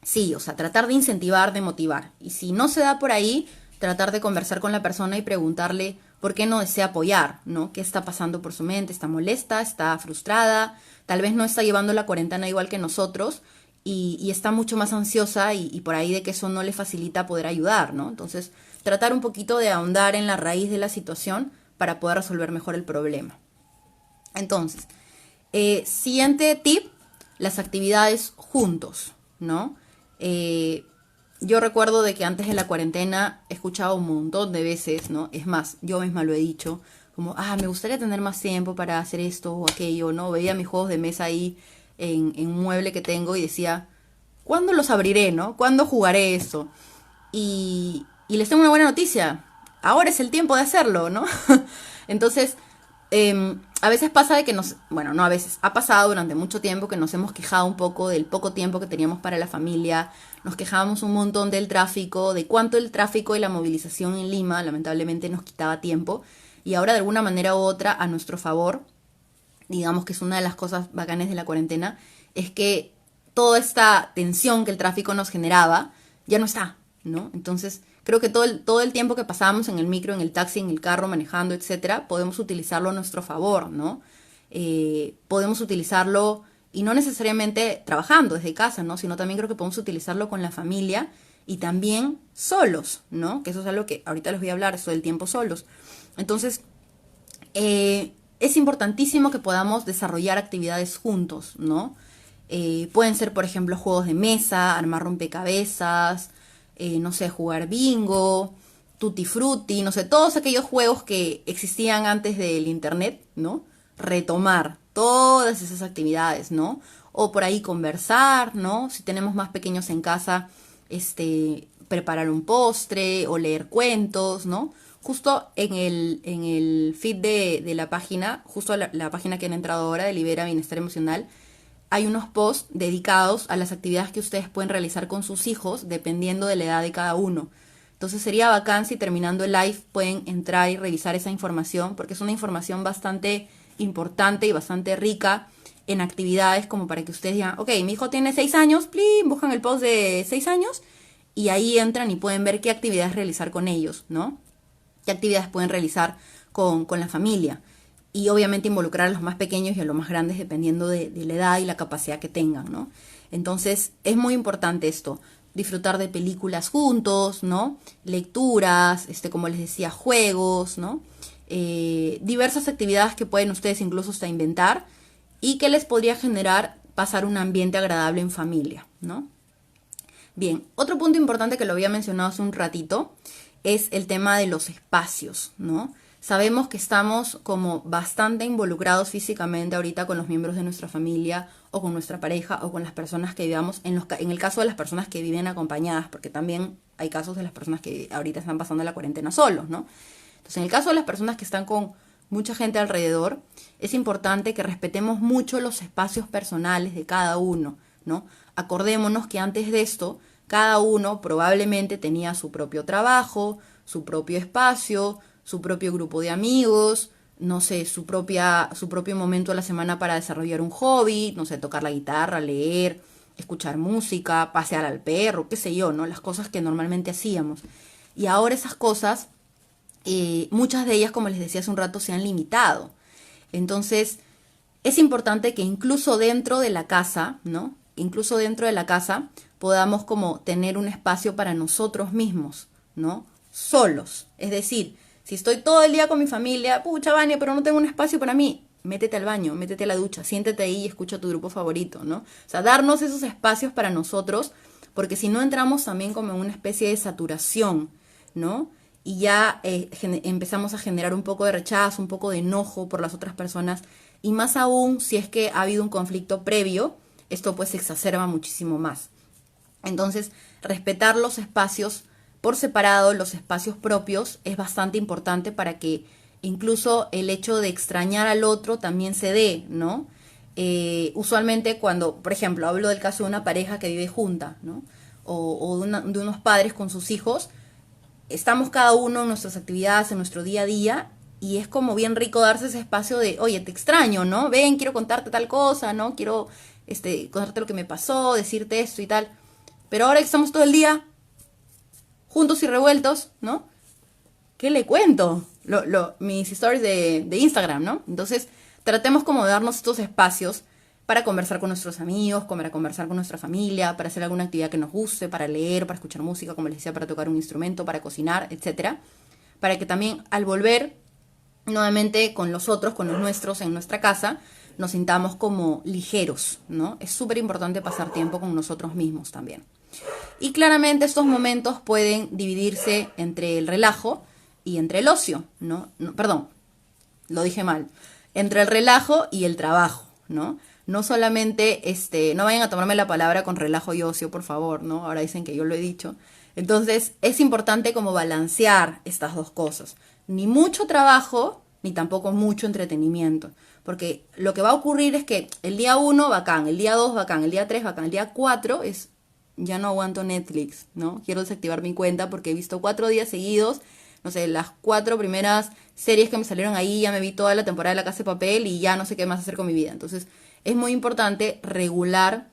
sí, o sea, tratar de incentivar, de motivar. Y si no se da por ahí, tratar de conversar con la persona y preguntarle por qué no desea apoyar, ¿no? ¿Qué está pasando por su mente? ¿Está molesta? ¿Está frustrada? Tal vez no está llevando la cuarentena igual que nosotros y está mucho más ansiosa y por ahí de que eso no le facilita poder ayudar, ¿no? Entonces, tratar un poquito de ahondar en la raíz de la situación para poder resolver mejor el problema. Entonces, siguiente tip, las actividades juntos, ¿no? Eh, yo recuerdo de que antes de la cuarentena he escuchado un montón de veces, ¿no? Es más, yo misma lo he dicho, como, me gustaría tener más tiempo para hacer esto o aquello, ¿no? Veía mis juegos de mesa ahí en un mueble que tengo y decía, ¿cuándo los abriré, no? ¿Cuándo jugaré eso? Y les tengo una buena noticia, ahora es el tiempo de hacerlo, ¿no? Entonces, a veces pasa de que bueno, no a veces, ha pasado durante mucho tiempo que nos hemos quejado un poco del poco tiempo que teníamos para la familia, nos quejábamos un montón del tráfico, de cuánto el tráfico y la movilización en Lima lamentablemente nos quitaba tiempo, y ahora de alguna manera u otra, a nuestro favor, digamos que es una de las cosas bacanes de la cuarentena, es que toda esta tensión que el tráfico nos generaba ya no está, ¿no? Entonces, creo que todo el tiempo que pasábamos en el micro, en el taxi, en el carro, manejando, etcétera, podemos utilizarlo a nuestro favor, ¿no? Podemos utilizarlo, y no necesariamente trabajando desde casa, ¿no? Sino también creo que podemos utilizarlo con la familia y también solos, ¿no? Que eso es algo que ahorita les voy a hablar, eso del tiempo solos. Entonces, es importantísimo que podamos desarrollar actividades juntos, ¿no? Pueden ser, por ejemplo, juegos de mesa, armar rompecabezas, no sé, jugar bingo, tutti frutti, no sé, todos aquellos juegos que existían antes del internet, ¿no? Retomar todas esas actividades, ¿no? O por ahí conversar, ¿no? Si tenemos más pequeños en casa, preparar un postre o leer cuentos, ¿no? Justo en el feed de la página, justo la página que han entrado ahora de Libera Bienestar Emocional, hay unos posts dedicados a las actividades que ustedes pueden realizar con sus hijos dependiendo de la edad de cada uno. Entonces sería bacán si terminando el live pueden entrar y revisar esa información porque es una información bastante importante y bastante rica en actividades como para que ustedes digan, ok, mi hijo tiene 6 años, plin, buscan el post de 6 años y ahí entran y pueden ver qué actividades realizar con ellos, ¿no? Qué actividades pueden realizar con la familia. Y obviamente involucrar a los más pequeños y a los más grandes dependiendo de la edad y la capacidad que tengan, ¿no? Entonces es muy importante esto, disfrutar de películas juntos, ¿no? Lecturas, como les decía, juegos, ¿no? Diversas actividades que pueden ustedes incluso hasta inventar y que les podría generar pasar un ambiente agradable en familia, ¿no? Bien, otro punto importante que lo había mencionado hace un ratito es el tema de los espacios, ¿no? Sabemos que estamos como bastante involucrados físicamente ahorita con los miembros de nuestra familia o con nuestra pareja o con las personas que vivamos, en el caso de las personas que viven acompañadas, porque también hay casos de las personas que ahorita están pasando la cuarentena solos, ¿no? Entonces, en el caso de las personas que están con mucha gente alrededor, es importante que respetemos mucho los espacios personales de cada uno, ¿no? Acordémonos que antes de esto, cada uno probablemente tenía su propio trabajo, su propio espacio, su propio grupo de amigos, no sé, su propio momento a la semana para desarrollar un hobby, no sé, tocar la guitarra, leer, escuchar música, pasear al perro, qué sé yo, ¿no? Las cosas que normalmente hacíamos. Y ahora esas cosas, muchas de ellas, como les decía hace un rato, se han limitado. Entonces, es importante que incluso dentro de la casa, ¿no? Incluso dentro de la casa podamos como tener un espacio para nosotros mismos, ¿no? Solos. Es decir, si estoy todo el día con mi familia, pucha, Vania, pero no tengo un espacio para mí, métete al baño, métete a la ducha, siéntete ahí y escucha tu grupo favorito, ¿no? O sea, darnos esos espacios para nosotros, porque si no entramos también como en una especie de saturación, ¿no? Y ya empezamos a generar un poco de rechazo, un poco de enojo por las otras personas, y más aún si es que ha habido un conflicto previo, esto pues se exacerba muchísimo más. Entonces, respetar los espacios por separado, los espacios propios, es bastante importante para que incluso el hecho de extrañar al otro también se dé, ¿no? Usualmente cuando, por ejemplo, hablo del caso de una pareja que vive junta, ¿no? O de unos padres con sus hijos, estamos cada uno en nuestras actividades, en nuestro día a día, y es como bien rico darse ese espacio de, oye, te extraño, ¿no? Ven, quiero contarte tal cosa, ¿no? Quiero contarte lo que me pasó, decirte esto y tal. Pero ahora que estamos todo el día juntos y revueltos, ¿no? ¿Qué le cuento? Mis stories de Instagram, ¿no? Entonces, tratemos como de darnos estos espacios para conversar con nuestros amigos, para conversar con nuestra familia, para hacer alguna actividad que nos guste, para leer, para escuchar música, como les decía, para tocar un instrumento, para cocinar, etcétera. Para que también al volver nuevamente con los otros, con los nuestros en nuestra casa, nos sintamos como ligeros, ¿no? Es súper importante pasar tiempo con nosotros mismos también. Y claramente estos momentos pueden dividirse entre el relajo y entre el ocio, ¿no? Perdón, lo dije mal. Entre el relajo y el trabajo, ¿no? No solamente, no vayan a tomarme la palabra con relajo y ocio, por favor, ¿no? Ahora dicen que yo lo he dicho. Entonces, es importante como balancear estas dos cosas. Ni mucho trabajo, ni tampoco mucho entretenimiento. Porque lo que va a ocurrir es que el día 1, bacán, el día 2, bacán, el día 3, bacán, el día 4 es, ya no aguanto Netflix, ¿no? Quiero desactivar mi cuenta porque he visto 4 días seguidos, no sé, las 4 primeras series que me salieron ahí, ya me vi toda la temporada de La Casa de Papel y ya no sé qué más hacer con mi vida. Entonces, es muy importante regular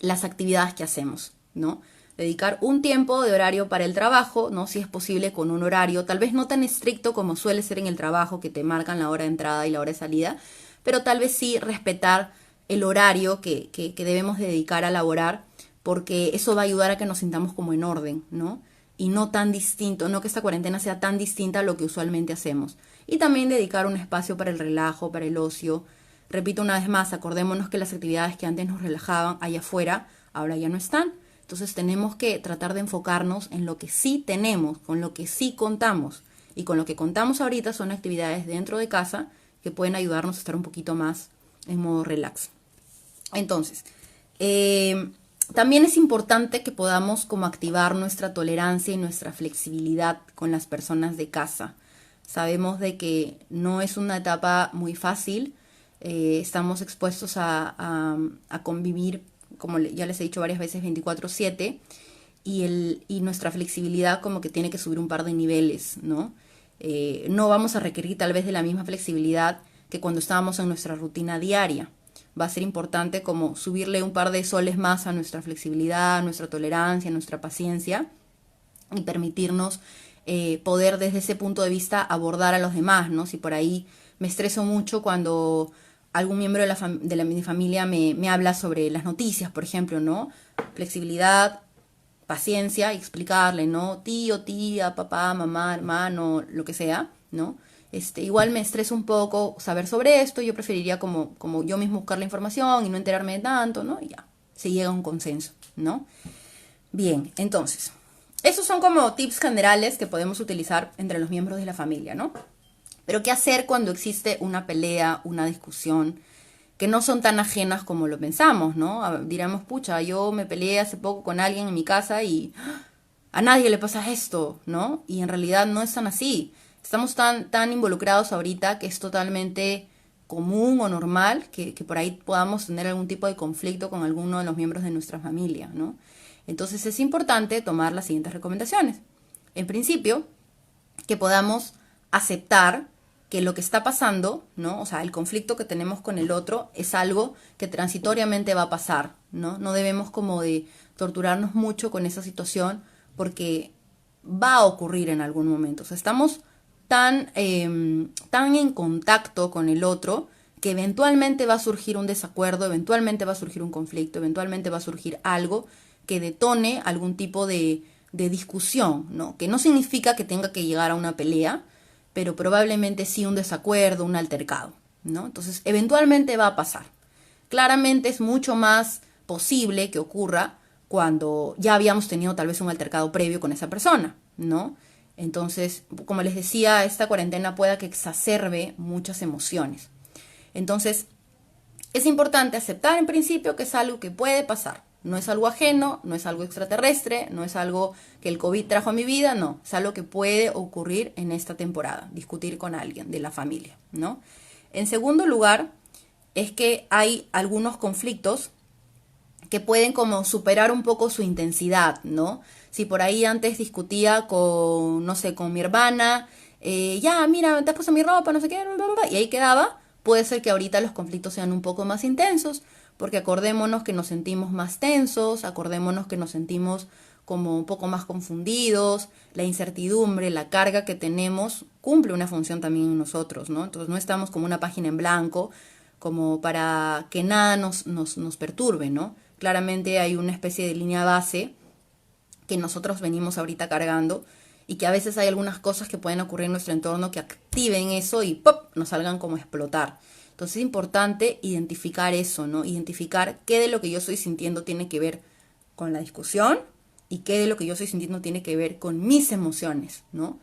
las actividades que hacemos, ¿no? Dedicar un tiempo de horario para el trabajo, ¿no? Si es posible con un horario, tal vez no tan estricto como suele ser en el trabajo, que te marcan la hora de entrada y la hora de salida, pero tal vez sí respetar el horario que debemos dedicar a laborar, porque eso va a ayudar a que nos sintamos como en orden, ¿no? Y no tan distinto, no que esta cuarentena sea tan distinta a lo que usualmente hacemos. Y también dedicar un espacio para el relajo, para el ocio. Repito una vez más, acordémonos que las actividades que antes nos relajaban allá afuera, ahora ya no están. Entonces tenemos que tratar de enfocarnos en lo que sí tenemos, con lo que sí contamos. Y con lo que contamos ahorita son actividades dentro de casa que pueden ayudarnos a estar un poquito más en modo relax. Entonces, también es importante que podamos como activar nuestra tolerancia y nuestra flexibilidad con las personas de casa. Sabemos de que no es una etapa muy fácil, estamos expuestos a convivir, como ya les he dicho varias veces, 24/7, y nuestra flexibilidad como que tiene que subir un par de niveles, ¿no? No vamos a requerir tal vez de la misma flexibilidad que cuando estábamos en nuestra rutina diaria. Va a ser importante como subirle un par de soles más a nuestra flexibilidad, a nuestra tolerancia, a nuestra paciencia y permitirnos poder desde ese punto de vista abordar a los demás, ¿no? Si por ahí me estreso mucho cuando algún miembro de mi familia me habla sobre las noticias, por ejemplo, ¿no? Flexibilidad, paciencia y explicarle, ¿no? Tío, tía, papá, mamá, hermano, lo que sea, ¿no? Igual me estresa un poco saber sobre esto, yo preferiría como yo mismo buscar la información y no enterarme de tanto, ¿no? Y ya, se llega a un consenso, ¿no? Bien, entonces, esos son como tips generales que podemos utilizar entre los miembros de la familia, ¿no? Pero ¿qué hacer cuando existe una pelea, una discusión, que no son tan ajenas como lo pensamos, ¿no? Diremos, pucha, yo me peleé hace poco con alguien en mi casa y a nadie le pasa esto, ¿no? Y en realidad no es tan así. Estamos tan involucrados ahorita que es totalmente común o normal que por ahí podamos tener algún tipo de conflicto con alguno de los miembros de nuestra familia, ¿no? Entonces es importante tomar las siguientes recomendaciones. En principio, que podamos aceptar que lo que está pasando, ¿no? O sea, el conflicto que tenemos con el otro es algo que transitoriamente va a pasar, ¿no? No debemos como de torturarnos mucho con esa situación porque va a ocurrir en algún momento. O sea, estamos tan en contacto con el otro que eventualmente va a surgir un desacuerdo, eventualmente va a surgir un conflicto, eventualmente va a surgir algo que detone algún tipo de discusión, ¿no? Que no significa que tenga que llegar a una pelea, pero probablemente sí un desacuerdo, un altercado, ¿no? Entonces, eventualmente va a pasar. Claramente es mucho más posible que ocurra cuando ya habíamos tenido tal vez un altercado previo con esa persona, ¿no? Entonces, como les decía, esta cuarentena pueda que exacerbe muchas emociones. Entonces, es importante aceptar en principio que es algo que puede pasar. No es algo ajeno, no es algo extraterrestre, no es algo que el COVID trajo a mi vida, no. Es algo que puede ocurrir en esta temporada, discutir con alguien de la familia, ¿no? En segundo lugar, es que hay algunos conflictos que pueden como superar un poco su intensidad, ¿no? Si por ahí antes discutía con, no sé, con mi hermana, ya, mira, te has puesto mi ropa, no sé qué, bla, bla, bla, y ahí quedaba, puede ser que ahorita los conflictos sean un poco más intensos, porque acordémonos que nos sentimos más tensos, acordémonos que nos sentimos como un poco más confundidos, la incertidumbre, la carga que tenemos cumple una función también en nosotros, ¿no? Entonces no estamos como una página en blanco, como para que nada nos perturbe, ¿no? Claramente hay una especie de línea base que nosotros venimos ahorita cargando y que a veces hay algunas cosas que pueden ocurrir en nuestro entorno que activen eso y ¡pop! Nos salgan como explotar. Entonces es importante identificar eso, ¿no? Identificar qué de lo que yo estoy sintiendo tiene que ver con la discusión y qué de lo que yo estoy sintiendo tiene que ver con mis emociones, ¿no?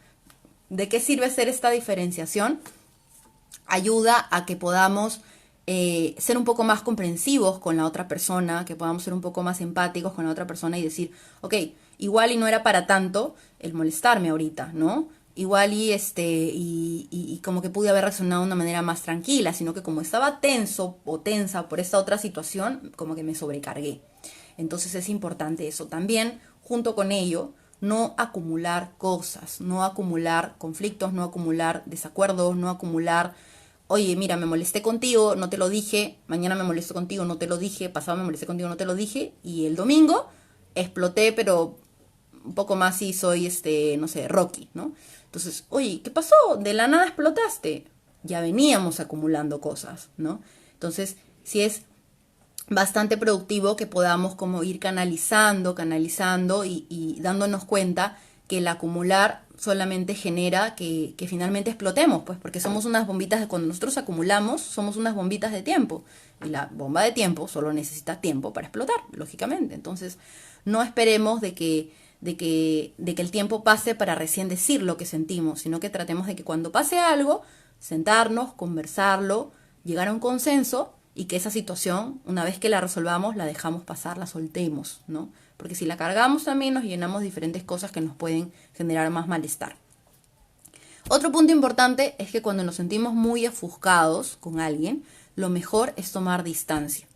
¿De qué sirve hacer esta diferenciación? Ayuda a que podamos ser un poco más comprensivos con la otra persona, que podamos ser un poco más empáticos con la otra persona y decir, ok, igual y no era para tanto el molestarme ahorita, ¿no? Igual y como que pude haber reaccionado de una manera más tranquila, sino que como estaba tenso o tensa por esta otra situación, como que me sobrecargué. Entonces es importante eso. También, junto con ello, no acumular cosas, no acumular conflictos, no acumular desacuerdos, no acumular, oye, mira, me molesté contigo, no te lo dije, mañana me molesto contigo, no te lo dije, pasado me molesté contigo, no te lo dije, y el domingo exploté, pero un poco más si soy, no sé, Rocky, ¿no? Entonces, oye, ¿qué pasó? De la nada explotaste. Ya veníamos acumulando cosas, ¿no? Entonces, si es bastante productivo que podamos como ir canalizando y dándonos cuenta que el acumular solamente genera que finalmente explotemos, pues porque somos unas bombitas de cuando nosotros acumulamos, somos unas bombitas de tiempo y la bomba de tiempo solo necesita tiempo para explotar, lógicamente. Entonces, no esperemos de que el tiempo pase para recién decir lo que sentimos, sino que tratemos de que cuando pase algo, sentarnos, conversarlo, llegar a un consenso y que esa situación, una vez que la resolvamos, la dejamos pasar, la soltemos, ¿no? Porque si la cargamos también nos llenamos de diferentes cosas que nos pueden generar más malestar. Otro punto importante es que cuando nos sentimos muy ofuscados con alguien, lo mejor es tomar distancia.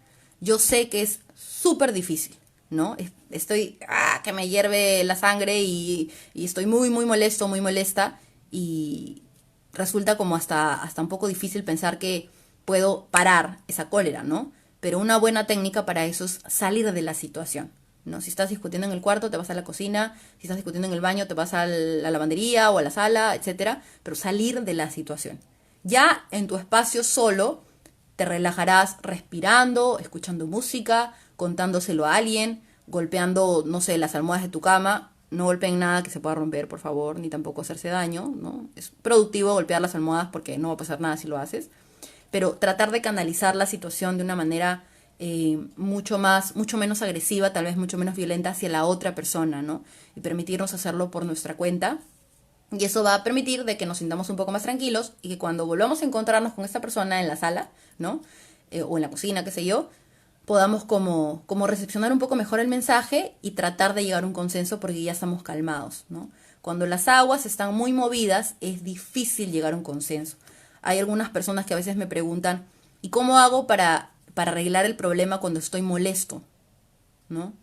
Yo sé que es súper difícil, ¿no? Estoy, que me hierve la sangre y estoy muy, muy molesto, muy molesta y resulta como hasta un poco difícil pensar que puedo parar esa cólera, ¿no? Pero una buena técnica para eso es salir de la situación, ¿no? Si estás discutiendo en el cuarto, te vas a la cocina, si estás discutiendo en el baño, te vas a la lavandería o a la sala, etcétera, pero salir de la situación. Ya en tu espacio solo te relajarás respirando, escuchando música, contándoselo a alguien, golpeando, no sé, las almohadas de tu cama. No golpeen nada que se pueda romper, por favor, ni tampoco hacerse daño, ¿no? Es productivo golpear las almohadas porque no va a pasar nada si lo haces, pero tratar de canalizar la situación de una manera mucho menos agresiva, tal vez mucho menos violenta hacia la otra persona, ¿no? Y permitirnos hacerlo por nuestra cuenta. Y eso va a permitir de que nos sintamos un poco más tranquilos y que cuando volvamos a encontrarnos con esta persona en la sala, ¿no? O en la cocina, qué sé yo, podamos como recepcionar un poco mejor el mensaje y tratar de llegar a un consenso porque ya estamos calmados, ¿no? Cuando las aguas están muy movidas es difícil llegar a un consenso. Hay algunas personas que a veces me preguntan, ¿y cómo hago para arreglar el problema cuando estoy molesto? ¿No?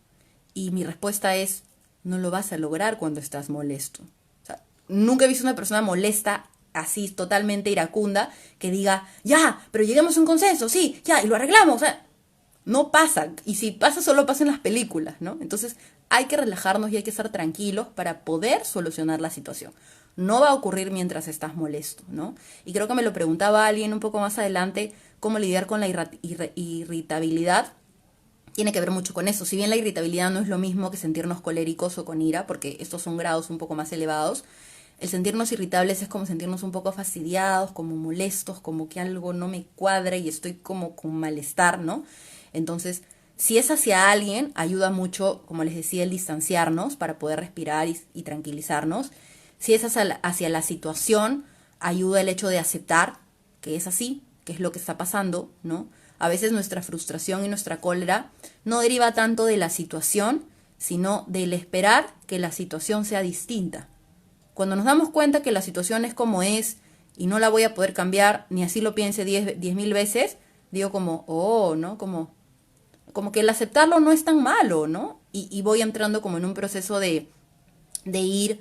Y mi respuesta es, no lo vas a lograr cuando estás molesto. O sea, nunca he visto una persona molesta así totalmente iracunda que diga, ya, pero lleguemos a un consenso, sí, ya, y lo arreglamos. O sea, no pasa. Y si pasa, solo pasa en las películas, ¿no? Entonces hay que relajarnos y hay que estar tranquilos para poder solucionar la situación. no va a ocurrir mientras estás molesto, ¿no? Y creo que me lo preguntaba alguien un poco más adelante, cómo lidiar con la irritabilidad. Tiene que ver mucho con eso. Si bien la irritabilidad no es lo mismo que sentirnos coléricos o con ira, porque estos son grados un poco más elevados, el sentirnos irritables es como sentirnos un poco fastidiados, como molestos, como que algo no me cuadra y estoy como con malestar, ¿no? Entonces, si es hacia alguien, ayuda mucho, como les decía, el distanciarnos para poder respirar y tranquilizarnos. Si es hacia la situación, ayuda el hecho de aceptar que es así, que es lo que está pasando, ¿no? A veces nuestra frustración y nuestra cólera no deriva tanto de la situación, sino del esperar que la situación sea distinta. Cuando nos damos cuenta que la situación es como es y no la voy a poder cambiar, ni así lo piense 10.000 veces, digo como, oh, ¿no? Como que el aceptarlo no es tan malo, ¿no? Y voy entrando como en un proceso de ir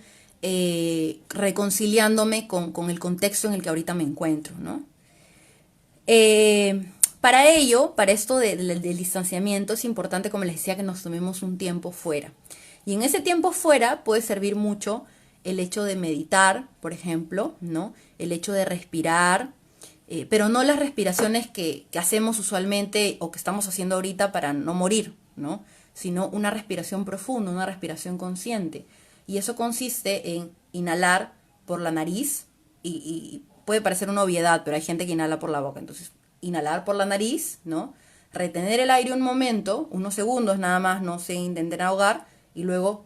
reconciliándome con el contexto en el que ahorita me encuentro, ¿no? Para ello, para esto del distanciamiento, es importante, como les decía, que nos tomemos un tiempo fuera. Y en ese tiempo fuera puede servir mucho el hecho de meditar, por ejemplo, ¿no? El hecho de respirar, pero no las respiraciones que hacemos usualmente o que estamos haciendo ahorita para no morir, ¿no? Sino una respiración profunda, una respiración consciente. Y eso consiste en inhalar por la nariz y puede parecer una obviedad, pero hay gente que inhala por la boca. Entonces, inhalar por la nariz, ¿no? Retener el aire un momento, unos segundos nada más, no se intenten ahogar, y luego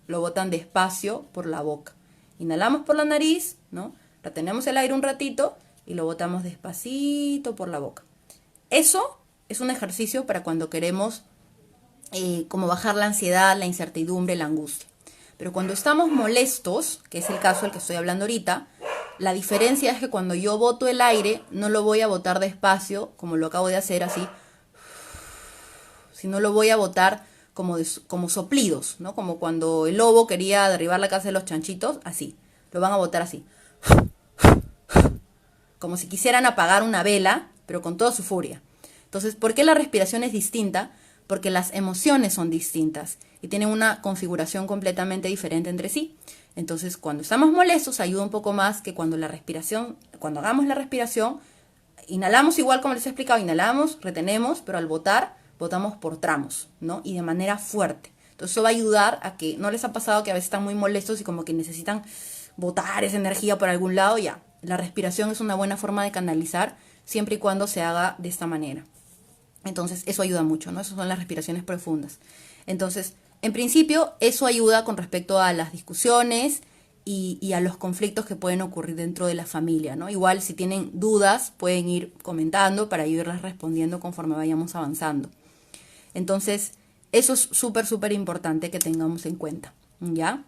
lo botan despacio por la boca. Inhalamos por la nariz, ¿no? Retenemos el aire un ratito y lo botamos despacito por la boca. Eso es un ejercicio para cuando queremos como bajar la ansiedad, la incertidumbre, la angustia. Pero cuando estamos molestos, que es el caso del que estoy hablando ahorita, la diferencia es que cuando yo boto el aire, no lo voy a botar despacio, como lo acabo de hacer así, sino lo voy a botar como soplidos, ¿no? Como cuando el lobo quería derribar la casa de los chanchitos, así. Lo van a botar así. Como si quisieran apagar una vela, pero con toda su furia. Entonces, ¿por qué la respiración es distinta? Porque las emociones son distintas y tienen una configuración completamente diferente entre sí. Entonces, cuando estamos molestos, ayuda un poco más que cuando hagamos la respiración, inhalamos igual como les he explicado, inhalamos, retenemos, pero al botar, botamos por tramos, ¿no? Y de manera fuerte. Entonces, eso va a ayudar a que, ¿no les ha pasado que a veces están muy molestos y como que necesitan botar esa energía por algún lado? Ya, la respiración es una buena forma de canalizar, siempre y cuando se haga de esta manera. Entonces, eso ayuda mucho, ¿no? Esas son las respiraciones profundas. Entonces, en principio, eso ayuda con respecto a las discusiones y a los conflictos que pueden ocurrir dentro de la familia, ¿no? Igual, si tienen dudas, pueden ir comentando para irlas respondiendo conforme vayamos avanzando. Entonces, eso es súper, súper importante que tengamos en cuenta, ¿ya?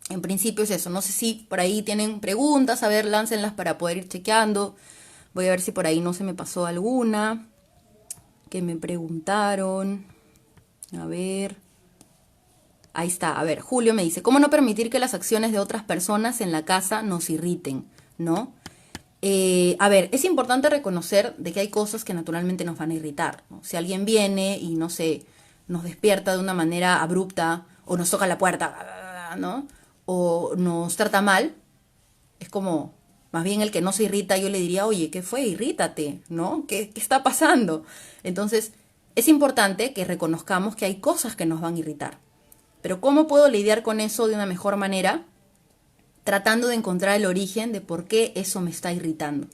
En principio es eso. No sé si por ahí tienen preguntas, a ver, láncenlas para poder ir chequeando. Voy a ver si por ahí no se me pasó alguna que me preguntaron. A ver. Ahí está. A ver, Julio me dice, ¿cómo no permitir que las acciones de otras personas en la casa nos irriten? ¿No? A ver, es importante reconocer de que hay cosas que naturalmente nos van a irritar, ¿no? Si alguien viene y, no sé, nos despierta de una manera abrupta o nos toca la puerta, ¿no? O nos trata mal, es como, más bien el que no se irrita, yo le diría, oye, ¿qué fue? Irrítate, ¿no? ¿Qué está pasando? Entonces, es importante que reconozcamos que hay cosas que nos van a irritar. Pero ¿cómo puedo lidiar con eso de una mejor manera? Tratando de encontrar el origen de por qué eso me está irritando.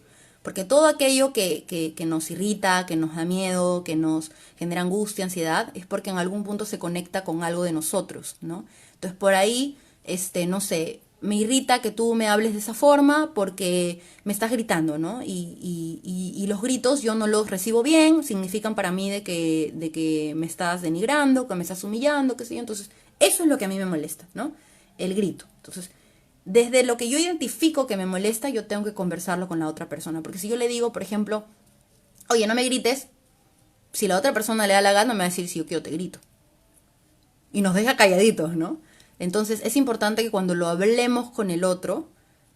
Porque todo aquello que nos irrita, que nos da miedo, que nos genera angustia, ansiedad, es porque en algún punto se conecta con algo de nosotros, ¿no? Entonces, por ahí, no sé, me irrita que tú me hables de esa forma porque me estás gritando, ¿no? Y los gritos yo no los recibo bien, significan para mí de que me estás denigrando, que me estás humillando, qué sé yo. Entonces, eso es lo que a mí me molesta, ¿no? El grito. Entonces, desde lo que yo identifico que me molesta, yo tengo que conversarlo con la otra persona. Porque si yo le digo, por ejemplo, oye, no me grites, si la otra persona le da la gana, me va a decir si yo quiero te grito. Y nos deja calladitos, ¿no? Entonces es importante que cuando lo hablemos con el otro,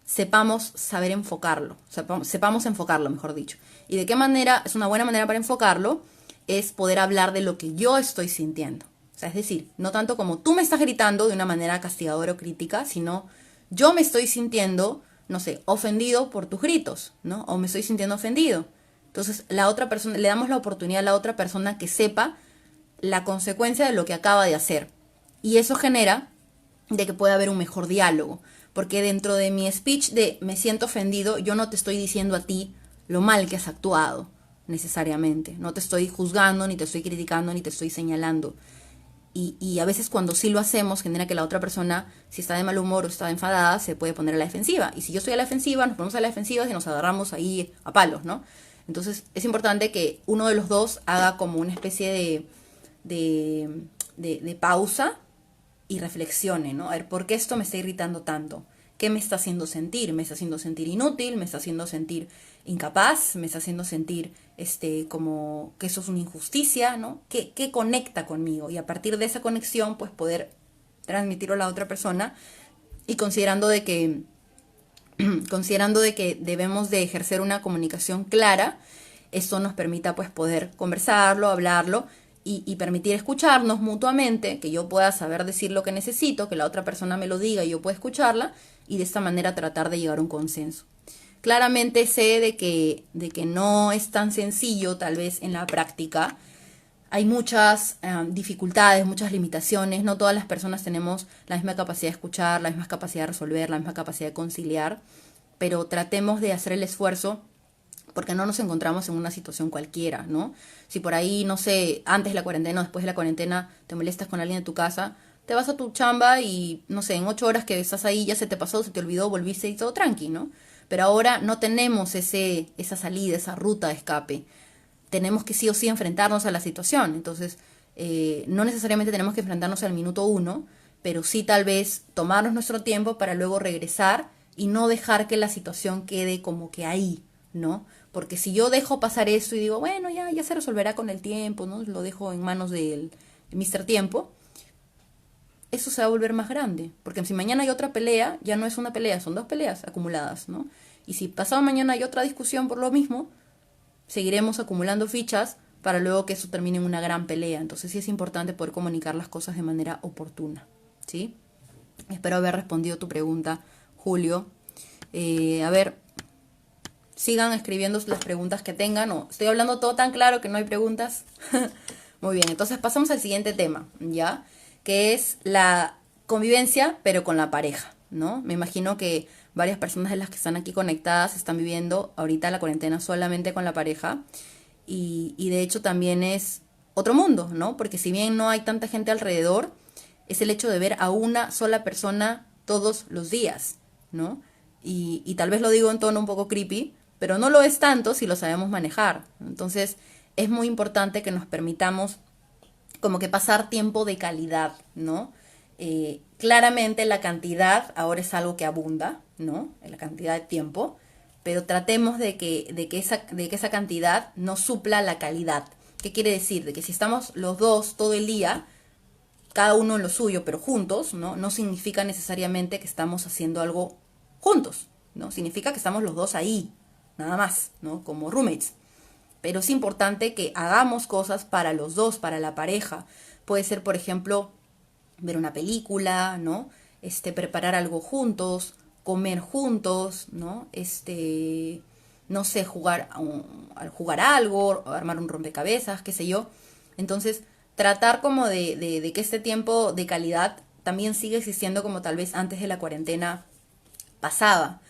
sepamos saber enfocarlo. Sepamos enfocarlo, mejor dicho. ¿Y de qué manera? Es una buena manera para enfocarlo, es poder hablar de lo que yo estoy sintiendo. O sea, es decir, no tanto como tú me estás gritando de una manera castigadora o crítica, sino yo me estoy sintiendo, no sé, ofendido por tus gritos, ¿no? O me estoy sintiendo ofendido. Entonces, la otra persona, le damos la oportunidad a la otra persona que sepa la consecuencia de lo que acaba de hacer. Y eso genera de que pueda haber un mejor diálogo. Porque dentro de mi speech de me siento ofendido, yo no te estoy diciendo a ti lo mal que has actuado, necesariamente. No te estoy juzgando, ni te estoy criticando, ni te estoy señalando. Y a veces cuando sí lo hacemos, genera que la otra persona, si está de mal humor o está enfadada, se puede poner a la defensiva. Y si yo estoy a la defensiva, nos ponemos a la defensiva y nos agarramos ahí a palos, ¿no? Entonces es importante que uno de los dos haga como una especie de pausa y reflexione, ¿no? A ver, ¿por qué esto me está irritando tanto? ¿Qué me está haciendo sentir? ¿Me está haciendo sentir inútil? ¿Me está haciendo sentir incapaz? ¿Me está haciendo sentir como que eso es una injusticia? ¿No? ¿Qué conecta conmigo? Y a partir de esa conexión, pues poder transmitirlo a la otra persona y considerando de que debemos de ejercer una comunicación clara, esto nos permita pues poder conversarlo, hablarlo y permitir escucharnos mutuamente, que yo pueda saber decir lo que necesito, que la otra persona me lo diga y yo pueda escucharla y de esta manera tratar de llegar a un consenso. Claramente sé de que no es tan sencillo tal vez en la práctica. Hay muchas dificultades, muchas limitaciones. No todas las personas tenemos la misma capacidad de escuchar, la misma capacidad de resolver, la misma capacidad de conciliar, pero tratemos de hacer el esfuerzo porque no nos encontramos en una situación cualquiera, ¿no? Si por ahí, no sé, antes de la cuarentena o después de la cuarentena te molestas con alguien de tu casa, te vas a tu chamba y, no sé, en 8 horas que estás ahí ya se te pasó, se te olvidó, volviste y todo tranqui, ¿no? Pero ahora no tenemos esa salida, esa ruta de escape. Tenemos que sí o sí enfrentarnos a la situación. Entonces, no necesariamente tenemos que enfrentarnos al minuto 1, pero sí tal vez tomarnos nuestro tiempo para luego regresar y no dejar que la situación quede como que ahí, ¿no? Porque si yo dejo pasar eso y digo, bueno, ya se resolverá con el tiempo, ¿no? Lo dejo en manos del Mr. Tiempo, eso se va a volver más grande. Porque si mañana hay otra pelea, ya no es una pelea, son 2 peleas acumuladas, ¿no? Y si pasado mañana hay otra discusión por lo mismo, seguiremos acumulando fichas para luego que eso termine en una gran pelea. Entonces sí es importante poder comunicar las cosas de manera oportuna, ¿sí? Espero haber respondido tu pregunta, Julio. A ver, sigan escribiendo las preguntas que tengan. O estoy hablando todo tan claro que no hay preguntas. Muy bien, entonces pasamos al siguiente tema, ¿ya? Que es la convivencia, pero con la pareja, ¿no? Me imagino que varias personas de las que están aquí conectadas están viviendo ahorita la cuarentena solamente con la pareja. Y de hecho también es otro mundo, ¿no? Porque si bien no hay tanta gente alrededor, es el hecho de ver a una sola persona todos los días, ¿no? Y tal vez lo digo en tono un poco creepy, pero no lo es tanto si lo sabemos manejar. Entonces es muy importante que nos permitamos como que pasar tiempo de calidad, ¿no? Claramente la cantidad ahora es algo que abunda, ¿no? La cantidad de tiempo, pero tratemos de que esa cantidad no supla la calidad. ¿Qué quiere decir? De que si estamos los dos todo el día, cada uno en lo suyo, pero juntos, ¿no? No significa necesariamente que estamos haciendo algo juntos, ¿no? Significa que estamos los dos ahí, nada más, ¿no? Como roommates. Pero es importante que hagamos cosas para los dos, para la pareja. Puede ser, por ejemplo, ver una película, ¿no? Preparar algo juntos, comer juntos, ¿no? No sé, jugar algo, armar un rompecabezas, qué sé yo. Entonces, tratar como de que este tiempo de calidad también siga existiendo como tal vez antes de la cuarentena pasaba.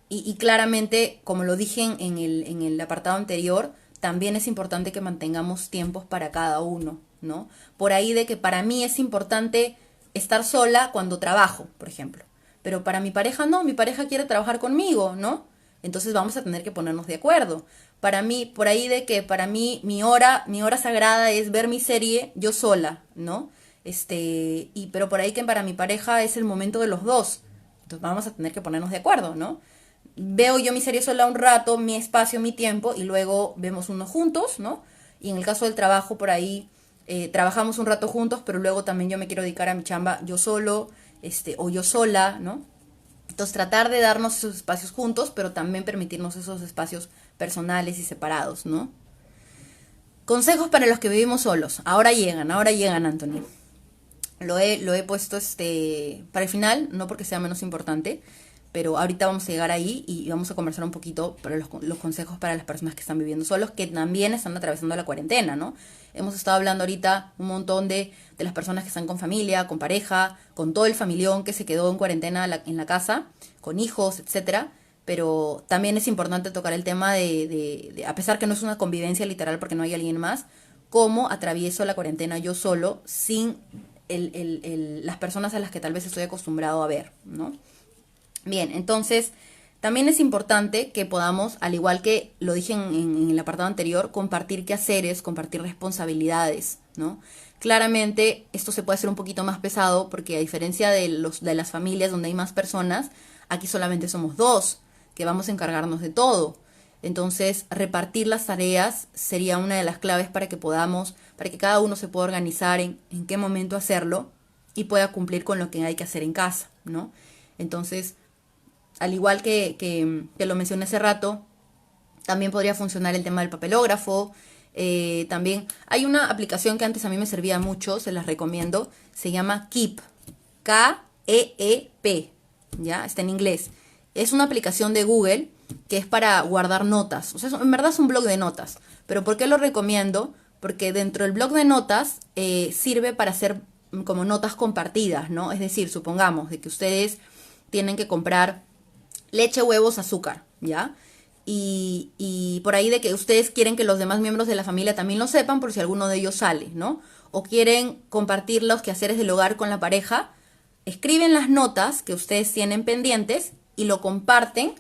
Y claramente, como lo dije en el apartado anterior, también es importante que mantengamos tiempos para cada uno, ¿no? Por ahí de que para mí es importante estar sola cuando trabajo, por ejemplo. Pero para mi pareja no, mi pareja quiere trabajar conmigo, ¿no? Entonces vamos a tener que ponernos de acuerdo. Para mí, por ahí de que para mí mi hora sagrada es ver mi serie yo sola, ¿no? Pero por ahí que para mi pareja es el momento de los dos. Entonces vamos a tener que ponernos de acuerdo, ¿no? Veo yo mi serie sola un rato, mi espacio, mi tiempo, y luego vemos uno juntos, ¿no? Y en el caso del trabajo, por ahí trabajamos un rato juntos, pero luego también yo me quiero dedicar a mi chamba yo solo, o yo sola, ¿no? Entonces tratar de darnos esos espacios juntos, pero también permitirnos esos espacios personales y separados, ¿no? Consejos para los que vivimos solos. Ahora llegan, Anthony. Lo he puesto para el final, no porque sea menos importante, pero ahorita vamos a llegar ahí y vamos a conversar un poquito para los consejos para las personas que están viviendo solos, que también están atravesando la cuarentena, ¿no? Hemos estado hablando ahorita un montón de las personas que están con familia, con pareja, con todo el familión que se quedó en cuarentena en la casa, con hijos, etcétera. Pero también es importante tocar el tema a pesar que no es una convivencia literal porque no hay alguien más, cómo atravieso la cuarentena yo solo sin las personas a las que tal vez estoy acostumbrado a ver, ¿no? Bien, entonces también es importante que podamos, al igual que lo dije en el apartado anterior, compartir quehaceres, compartir responsabilidades, ¿no? Claramente esto se puede hacer un poquito más pesado porque a diferencia de las familias donde hay más personas, aquí solamente somos dos que vamos a encargarnos de todo. Entonces, repartir las tareas sería una de las claves para que podamos, para que cada uno se pueda organizar en qué momento hacerlo y pueda cumplir con lo que hay que hacer en casa, ¿no? Entonces, al igual que lo mencioné hace rato, también podría funcionar el tema del papelógrafo. También hay una aplicación que antes a mí me servía mucho, se las recomiendo, se llama Keep, Keep, ¿ya? Está en inglés. Es una aplicación de Google que es para guardar notas. O sea, en verdad es un blog de notas. Pero ¿por qué lo recomiendo? Porque dentro del blog de notas sirve para hacer como notas compartidas, ¿no? Es decir, supongamos de que ustedes tienen que comprar leche, huevos, azúcar, ¿ya? Y por ahí de que ustedes quieren que los demás miembros de la familia también lo sepan por si alguno de ellos sale, ¿no? O quieren compartir los quehaceres del hogar con la pareja, escriben las notas que ustedes tienen pendientes y lo comparten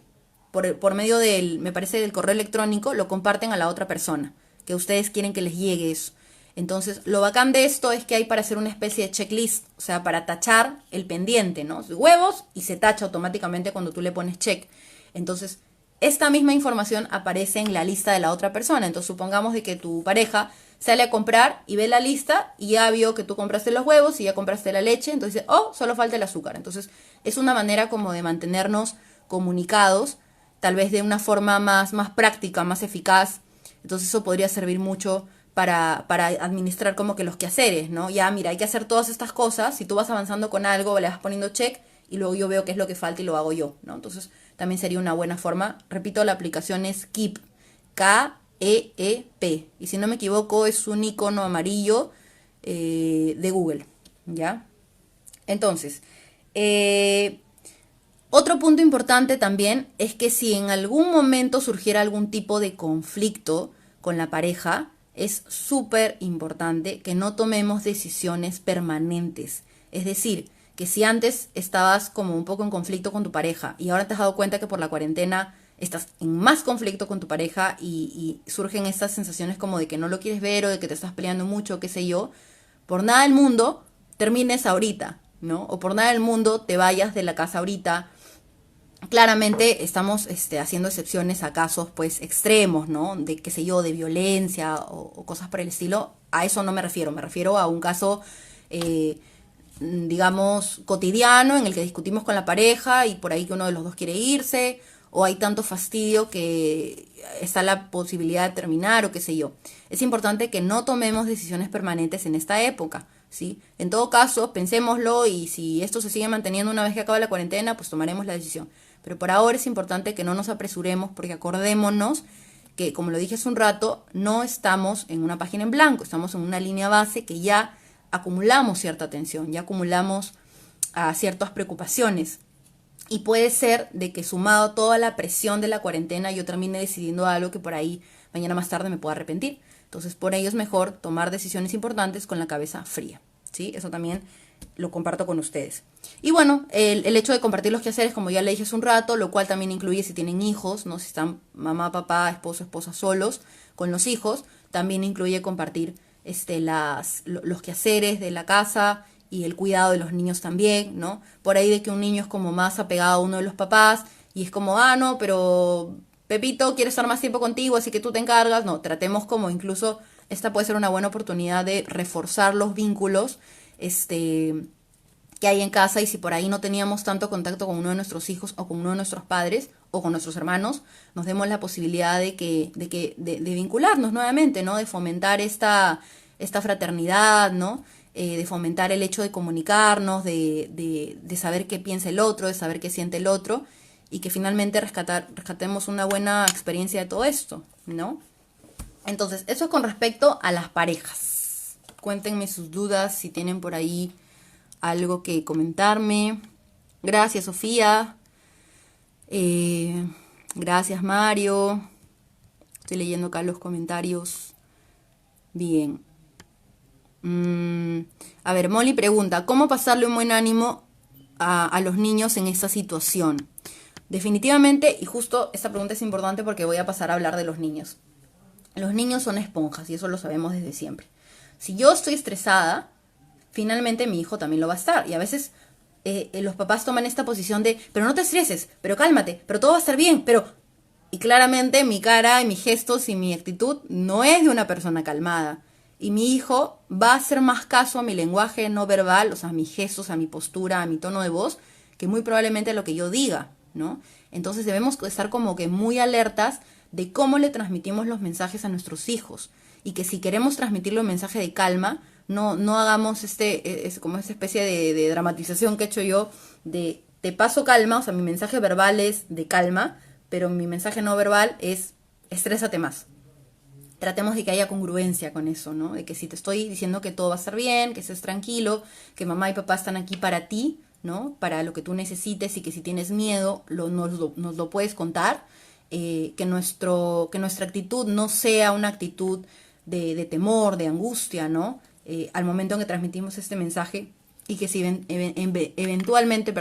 por medio me parece, del correo electrónico, lo comparten a la otra persona, que ustedes quieren que les llegue eso. Entonces, lo bacán de esto es que hay para hacer una especie de checklist, o sea, para tachar el pendiente, ¿no? Huevos y se tacha automáticamente cuando tú le pones check. Entonces, esta misma información aparece en la lista de la otra persona. Entonces, supongamos de que tu pareja sale a comprar y ve la lista y ya vio que tú compraste los huevos y ya compraste la leche. Entonces dice, oh, solo falta el azúcar. Entonces, es una manera como de mantenernos comunicados, tal vez de una forma más práctica, más eficaz. Entonces, eso podría servir mucho para administrar como que los quehaceres, ¿no? Ya, mira, hay que hacer todas estas cosas. Si tú vas avanzando con algo, le vas poniendo check y luego yo veo qué es lo que falta y lo hago yo, ¿no? Entonces, también sería una buena forma. Repito, la aplicación es Keep, Keep. Y si no me equivoco, es un icono amarillo de Google, ¿ya? Entonces, otro punto importante también es que si en algún momento surgiera algún tipo de conflicto con la pareja, es súper importante que no tomemos decisiones permanentes. Es decir, que si antes estabas como un poco en conflicto con tu pareja y ahora te has dado cuenta que por la cuarentena estás en más conflicto con tu pareja y surgen estas sensaciones como de que no lo quieres ver o de que te estás peleando mucho, qué sé yo, por nada del mundo termines ahorita, ¿no? O por nada del mundo te vayas de la casa ahorita. Claramente estamos haciendo excepciones a casos pues extremos, ¿no? De qué sé yo, de violencia o cosas por el estilo. A eso no me refiero a un caso, digamos, cotidiano en el que discutimos con la pareja y por ahí que uno de los dos quiere irse o hay tanto fastidio que está la posibilidad de terminar o qué sé yo. Es importante que no tomemos decisiones permanentes en esta época, ¿sí? En todo caso, pensémoslo y si esto se sigue manteniendo una vez que acabe la cuarentena, pues tomaremos la decisión. Pero por ahora es importante que no nos apresuremos porque acordémonos que, como lo dije hace un rato, no estamos en una página en blanco, estamos en una línea base que ya acumulamos cierta tensión, ya acumulamos ciertas preocupaciones. Y puede ser de que sumado a toda la presión de la cuarentena yo termine decidiendo algo que por ahí mañana más tarde me pueda arrepentir. Entonces por ello es mejor tomar decisiones importantes con la cabeza fría, ¿sí? Eso también lo comparto con ustedes. Y bueno, el hecho de compartir los quehaceres, como ya le dije hace un rato, lo cual también incluye si tienen hijos, ¿no? Si están mamá, papá, esposo, esposa solos con los hijos, también incluye compartir los quehaceres de la casa y el cuidado de los niños también, ¿no? Por ahí de que un niño es como más apegado a uno de los papás y es como, no, pero Pepito quiere estar más tiempo contigo, así que tú te encargas. No, tratemos como incluso esta puede ser una buena oportunidad de reforzar los vínculos que hay en casa y si por ahí no teníamos tanto contacto con uno de nuestros hijos o con uno de nuestros padres o con nuestros hermanos, nos demos la posibilidad de vincularnos nuevamente, ¿no? De fomentar esta fraternidad, ¿no? de fomentar el hecho de comunicarnos, de saber qué piensa el otro, de saber qué siente el otro, y que finalmente rescatemos una buena experiencia de todo esto, ¿no? Entonces, eso es con respecto a las parejas. Cuéntenme sus dudas, si tienen por ahí algo que comentarme. Gracias, Sofía. Gracias, Mario. Estoy leyendo acá los comentarios. Bien. A ver, Molly pregunta, ¿cómo pasarle un buen ánimo a los niños en esta situación? Definitivamente, y justo esta pregunta es importante porque voy a pasar a hablar de los niños. Los niños son esponjas y eso lo sabemos desde siempre. Si yo estoy estresada, finalmente mi hijo también lo va a estar. Y a veces los papás toman esta posición de, pero no te estreses, pero cálmate, pero todo va a estar bien, pero... Y claramente mi cara y mis gestos y mi actitud no es de una persona calmada. Y mi hijo va a hacer más caso a mi lenguaje no verbal, o sea, a mis gestos, a mi postura, a mi tono de voz, que muy probablemente a lo que yo diga, ¿no? Entonces debemos estar como que muy alertas de cómo le transmitimos los mensajes a nuestros hijos. Y que si queremos transmitirle un mensaje de calma, no hagamos como esa especie de dramatización que he hecho yo de te paso calma, o sea, mi mensaje verbal es de calma, pero mi mensaje no verbal es estrésate más. Tratemos de que haya congruencia con eso, ¿no? De que si te estoy diciendo que todo va a estar bien, que estés tranquilo, que mamá y papá están aquí para ti, ¿no? Para lo que tú necesites y que si tienes miedo nos lo puedes contar. Que nuestra actitud no sea una actitud de temor, de angustia, ¿no? Al momento en que transmitimos este mensaje y que si eventualmente,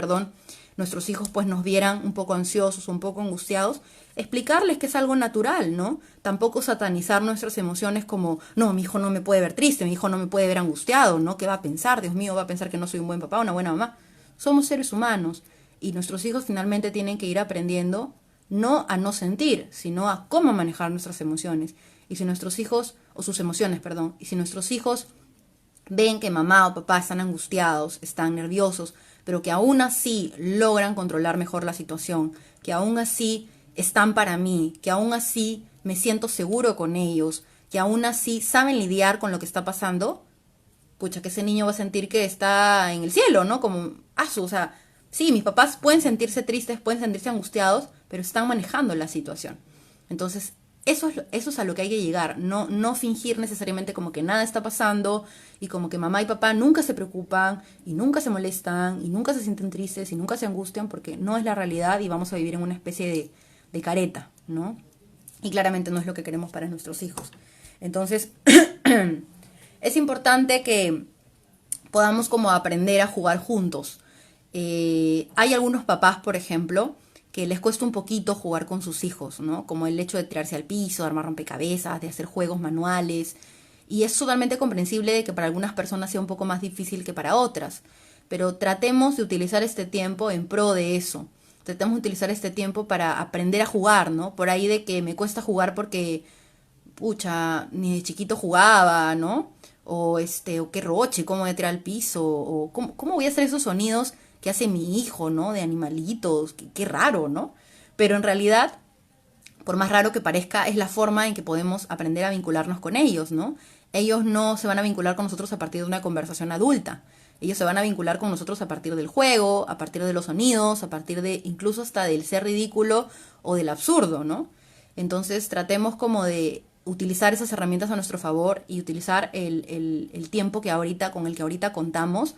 nuestros hijos pues nos vieran un poco ansiosos, un poco angustiados, explicarles que es algo natural, ¿no? Tampoco satanizar nuestras emociones como, no, mi hijo no me puede ver triste, mi hijo no me puede ver angustiado, ¿no? ¿Qué va a pensar? Dios mío, va a pensar que no soy un buen papá, una buena mamá. Somos seres humanos y nuestros hijos finalmente tienen que ir aprendiendo no a no sentir, sino a cómo manejar nuestras emociones. Y si nuestros hijos, o sus emociones, perdón, y si nuestros hijos ven que mamá o papá están angustiados, están nerviosos, pero que aún así logran controlar mejor la situación, que aún así están para mí, que aún así me siento seguro con ellos, que aún así saben lidiar con lo que está pasando, pucha, que ese niño va a sentir que está en el cielo, ¿no? Como, o sea, sí, mis papás pueden sentirse tristes, pueden sentirse angustiados, pero están manejando la situación. Entonces, eso es a lo que hay que llegar, no fingir necesariamente como que nada está pasando y como que mamá y papá nunca se preocupan y nunca se molestan y nunca se sienten tristes y nunca se angustian, porque no es la realidad y vamos a vivir en una especie de careta, ¿no? Y claramente no es lo que queremos para nuestros hijos. Entonces, es importante que podamos como aprender a jugar juntos. Hay algunos papás, por ejemplo, que les cuesta un poquito jugar con sus hijos, ¿no? Como el hecho de tirarse al piso, de armar rompecabezas, de hacer juegos manuales. Y es totalmente comprensible de que para algunas personas sea un poco más difícil que para otras. Pero tratemos de utilizar este tiempo en pro de eso. Tratemos de utilizar este tiempo para aprender a jugar, ¿no? Por ahí de que me cuesta jugar porque, pucha, ni de chiquito jugaba, ¿no? O qué roche, cómo voy a tirar al piso, o cómo voy a hacer esos sonidos que hace mi hijo, ¿no? De animalitos, qué raro, ¿no? Pero en realidad, por más raro que parezca, es la forma en que podemos aprender a vincularnos con ellos, ¿no? Ellos no se van a vincular con nosotros a partir de una conversación adulta. Ellos se van a vincular con nosotros a partir del juego, a partir de los sonidos, a partir de incluso hasta del ser ridículo o del absurdo, ¿no? Entonces tratemos como de utilizar esas herramientas a nuestro favor y utilizar el tiempo con el que ahorita contamos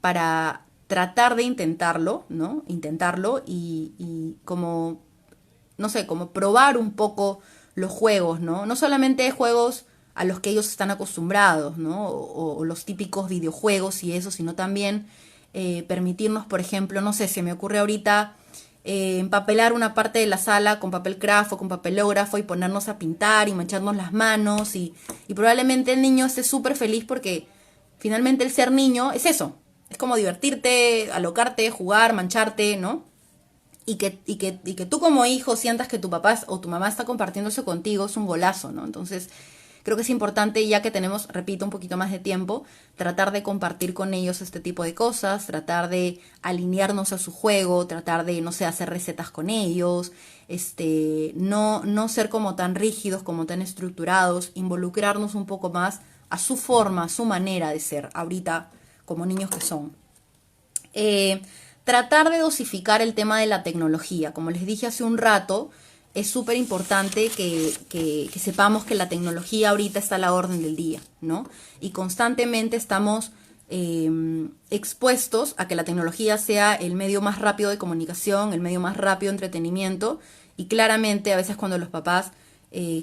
para tratar de intentarlo, ¿no? Intentarlo y como, no sé, como probar un poco los juegos, ¿no? No solamente juegos a los que ellos están acostumbrados, ¿no? O los típicos videojuegos y eso, sino también permitirnos, por ejemplo, no sé, se me ocurre ahorita empapelar una parte de la sala con papel craft o con papelógrafo y ponernos a pintar y mancharnos las manos y probablemente el niño esté súper feliz porque finalmente el ser niño es eso. Es como divertirte, alocarte, jugar, mancharte, ¿no? Y que tú como hijo sientas que tu papá o tu mamá está compartiendo eso contigo, es un golazo, ¿no? Entonces, creo que es importante, ya que tenemos, repito, un poquito más de tiempo, tratar de compartir con ellos este tipo de cosas, tratar de alinearnos a su juego, tratar de, no sé, hacer recetas con ellos, no ser como tan rígidos, como tan estructurados, involucrarnos un poco más a su forma, a su manera de ser, ahorita como niños que son. Tratar de dosificar el tema de la tecnología. Como les dije hace un rato, es súper importante que sepamos que la tecnología ahorita está a la orden del día, ¿no? Y constantemente estamos expuestos a que la tecnología sea el medio más rápido de comunicación, el medio más rápido de entretenimiento, y claramente a veces cuando los papás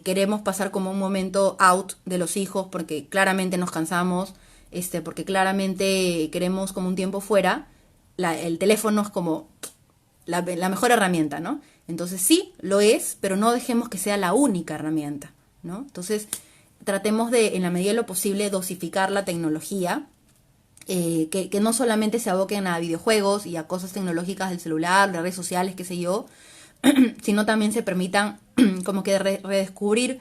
queremos pasar como un momento out de los hijos porque claramente nos cansamos, porque claramente queremos como un tiempo fuera, el teléfono es como la mejor herramienta, ¿no? Entonces sí, lo es, pero no dejemos que sea la única herramienta, ¿no? Entonces tratemos de, en la medida de lo posible, dosificar la tecnología, que no solamente se aboquen a videojuegos y a cosas tecnológicas del celular, de redes sociales, qué sé yo, sino también se permitan como que redescubrir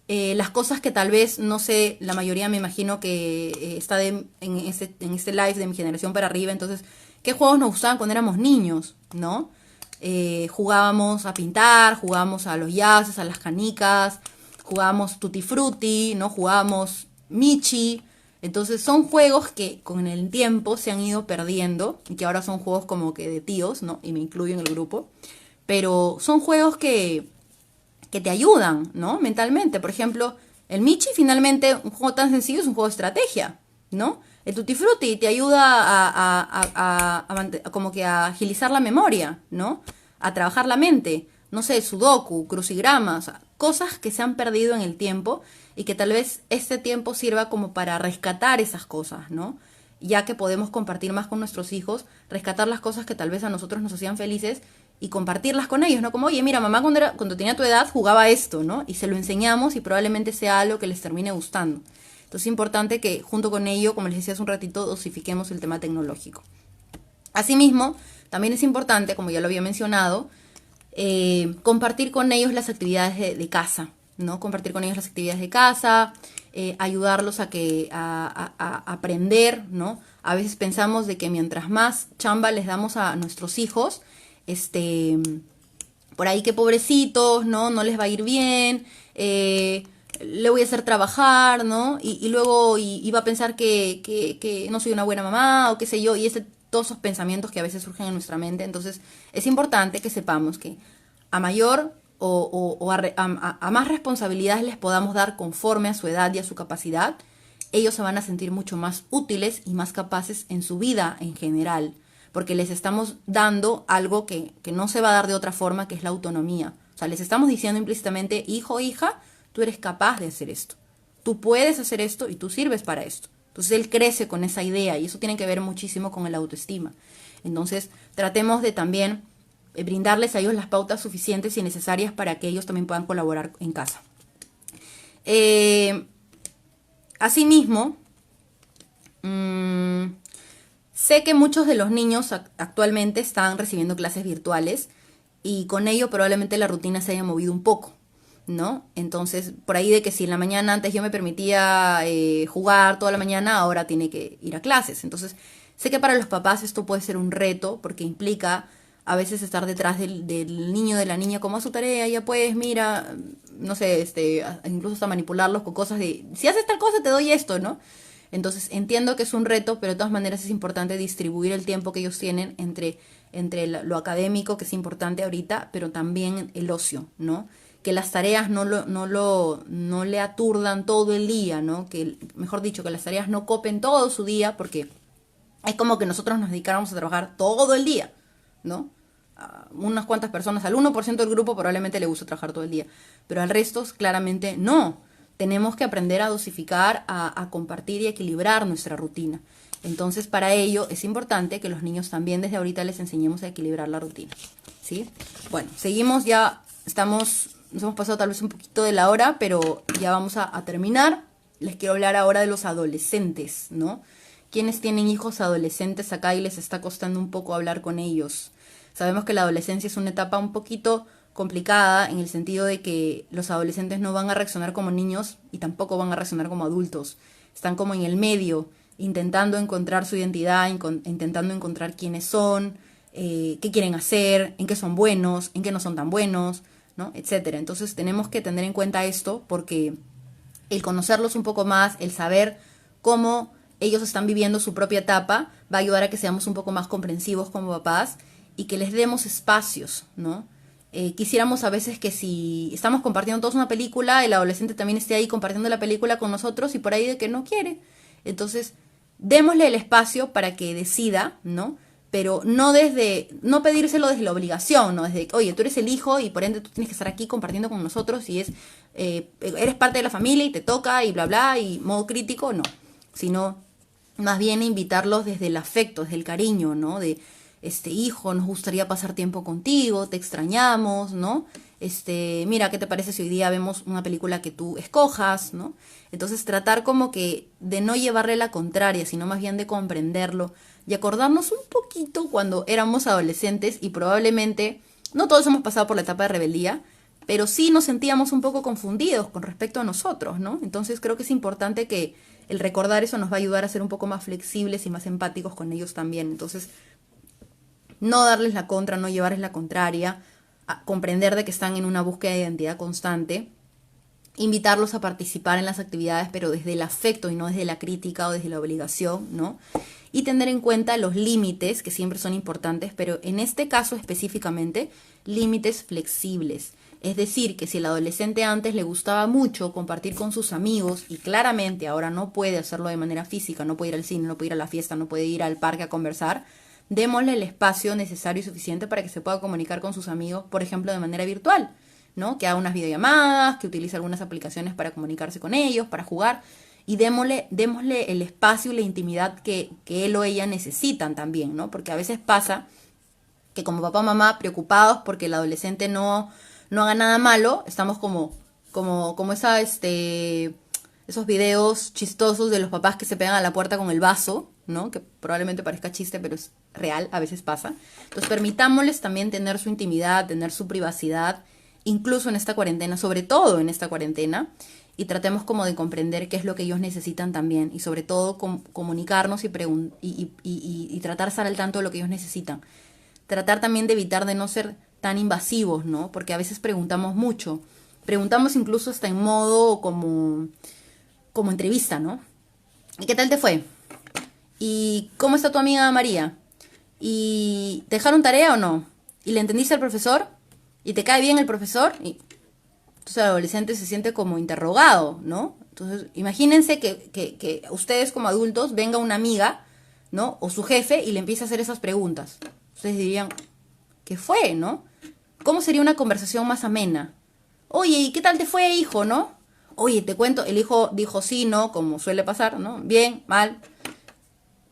las cosas que tal vez, no sé, la mayoría me imagino que está en este live de mi generación para arriba, entonces, ¿qué juegos nos gustaban cuando éramos niños, no? Jugábamos a pintar, jugábamos a los yaces, a las canicas, jugábamos Tutti Frutti, ¿no? Jugábamos Michi. Entonces son juegos que con el tiempo se han ido perdiendo y que ahora son juegos como que de tíos, ¿no? Y me incluyo en el grupo. Pero son juegos que te ayudan, ¿no? Mentalmente. Por ejemplo, el Michi finalmente, un juego tan sencillo, es un juego de estrategia, ¿no? El Tutti Frutti te ayuda como que a agilizar la memoria, ¿no? A trabajar la mente. No sé, Sudoku, crucigramas, cosas que se han perdido en el tiempo y que tal vez este tiempo sirva como para rescatar esas cosas, ¿no? Ya que podemos compartir más con nuestros hijos, rescatar las cosas que tal vez a nosotros nos hacían felices y compartirlas con ellos, ¿no? Como, oye, mira, mamá cuando tenía tu edad jugaba esto, ¿no? Y se lo enseñamos y probablemente sea algo que les termine gustando. Entonces es importante que junto con ello, como les decía hace un ratito, dosifiquemos el tema tecnológico. Asimismo, también es importante, como ya lo había mencionado, compartir con ellos las actividades de casa, ¿no? Compartir con ellos las actividades de casa, ayudarlos a aprender, ¿no? A veces pensamos de que mientras más chamba les damos a nuestros hijos, por ahí que pobrecitos, ¿no? No les va a ir bien, le voy a hacer trabajar, ¿no? Y luego iba a pensar que no soy una buena mamá o qué sé yo, y todos esos pensamientos que a veces surgen en nuestra mente. Entonces es importante que sepamos que a mayor a más responsabilidades les podamos dar conforme a su edad y a su capacidad, ellos se van a sentir mucho más útiles y más capaces en su vida en general, porque les estamos dando algo que no se va a dar de otra forma, que es la autonomía. O sea, les estamos diciendo implícitamente, hijo o hija, tú eres capaz de hacer esto. Tú puedes hacer esto y tú sirves para esto. Entonces él crece con esa idea y eso tiene que ver muchísimo con el autoestima. Entonces tratemos de también brindarles a ellos las pautas suficientes y necesarias para que ellos también puedan colaborar en casa. Asimismo, sé que muchos de los niños actualmente están recibiendo clases virtuales y con ello probablemente la rutina se haya movido un poco, ¿no? Entonces, por ahí de que si en la mañana antes yo me permitía jugar toda la mañana, ahora tiene que ir a clases. Entonces, sé que para los papás esto puede ser un reto porque implica a veces estar detrás del niño, de la niña, como a su tarea, ya pues, mira, no sé, incluso hasta manipularlos con cosas de, si haces tal cosa te doy esto, ¿no? Entonces entiendo que es un reto, pero de todas maneras es importante distribuir el tiempo que ellos tienen entre lo académico, que es importante ahorita, pero también el ocio, ¿no? Que las tareas no le aturdan todo el día, ¿no? Que, mejor dicho, que las tareas no copen todo su día, porque es como que nosotros nos dedicáramos a trabajar todo el día, ¿no? A unas cuantas personas, al 1% del grupo probablemente le gusta trabajar todo el día, pero al resto claramente no. Tenemos que aprender a dosificar, a compartir y equilibrar nuestra rutina. Entonces, para ello es importante que los niños también desde ahorita les enseñemos a equilibrar la rutina, ¿sí? Bueno, seguimos, nos hemos pasado tal vez un poquito de la hora, pero ya vamos a terminar. Les quiero hablar ahora de los adolescentes, ¿no? Quienes tienen hijos adolescentes acá y les está costando un poco hablar con ellos. Sabemos que la adolescencia es una etapa un poquito complicada en el sentido de que los adolescentes no van a reaccionar como niños y tampoco van a reaccionar como adultos. Están como en el medio, intentando encontrar su identidad, intentando encontrar quiénes son, qué quieren hacer, en qué son buenos, en qué no son tan buenos, ¿no? Etcétera. Entonces tenemos que tener en cuenta esto porque El conocerlos un poco más, el saber cómo ellos están viviendo su propia etapa, va a ayudar a que seamos un poco más comprensivos como papás y que les demos espacios, ¿no? Quisiéramos a veces que si estamos compartiendo todos una película, el adolescente también esté ahí compartiendo la película con nosotros y por ahí de que no quiere. Entonces, démosle el espacio para que decida, ¿no? Pero no pedírselo desde la obligación, ¿no? Desde, oye, tú eres el hijo y por ende tú tienes que estar aquí compartiendo con nosotros y eres parte de la familia y te toca y bla, bla, y modo crítico, no. Sino más bien invitarlos desde el afecto, desde el cariño, ¿no? De, hijo, nos gustaría pasar tiempo contigo, te extrañamos, ¿no? Mira, ¿qué te parece si hoy día vemos una película que tú escojas, ¿no? Entonces tratar como que de no llevarle la contraria, sino más bien de comprenderlo y acordarnos un poquito cuando éramos adolescentes y probablemente, no todos hemos pasado por la etapa de rebeldía, pero sí nos sentíamos un poco confundidos con respecto a nosotros, ¿no? Entonces creo que es importante que el recordar eso nos va a ayudar a ser un poco más flexibles y más empáticos con ellos también. Entonces, no darles la contra, no llevarles la contraria, a comprender de que están en una búsqueda de identidad constante, invitarlos a participar en las actividades, pero desde el afecto y no desde la crítica o desde la obligación, ¿no? Y tener en cuenta los límites, que siempre son importantes, pero en este caso específicamente, límites flexibles. Es decir, que si el adolescente antes le gustaba mucho compartir con sus amigos y claramente ahora no puede hacerlo de manera física, no puede ir al cine, no puede ir a la fiesta, no puede ir al parque a conversar, démosle el espacio necesario y suficiente para que se pueda comunicar con sus amigos, por ejemplo, de manera virtual, ¿no? Que haga unas videollamadas, que utilice algunas aplicaciones para comunicarse con ellos, para jugar, y démosle el espacio y la intimidad que él o ella necesitan también, ¿no? Porque a veces pasa que como papá o mamá, preocupados porque el adolescente no haga nada malo, estamos como esos videos chistosos de los papás que se pegan a la puerta con el vaso, ¿no? Que probablemente parezca chiste, pero es real, a veces pasa. Entonces permitámosles también tener su intimidad, tener su privacidad, incluso en esta cuarentena, sobre todo en esta cuarentena, y tratemos como de comprender qué es lo que ellos necesitan también, y sobre todo comunicarnos y tratar de estar al tanto de lo que ellos necesitan. Tratar también de evitar de no ser tan invasivos, ¿no? Porque a veces preguntamos mucho. Preguntamos incluso hasta en modo como entrevista, ¿no? ¿Y qué tal te fue? ¿Y cómo está tu amiga María? ¿Y te dejaron tarea o no? ¿Y le entendiste al profesor? ¿Y te cae bien el profesor? Entonces el adolescente se siente como interrogado, ¿no? Entonces imagínense que ustedes como adultos venga una amiga, ¿no? O su jefe y le empieza a hacer esas preguntas. Ustedes dirían, ¿qué fue, no? ¿Cómo sería una conversación más amena? Oye, ¿y qué tal te fue, hijo, no? Oye, te cuento, el hijo dijo sí, no, como suele pasar, ¿no? Bien, mal.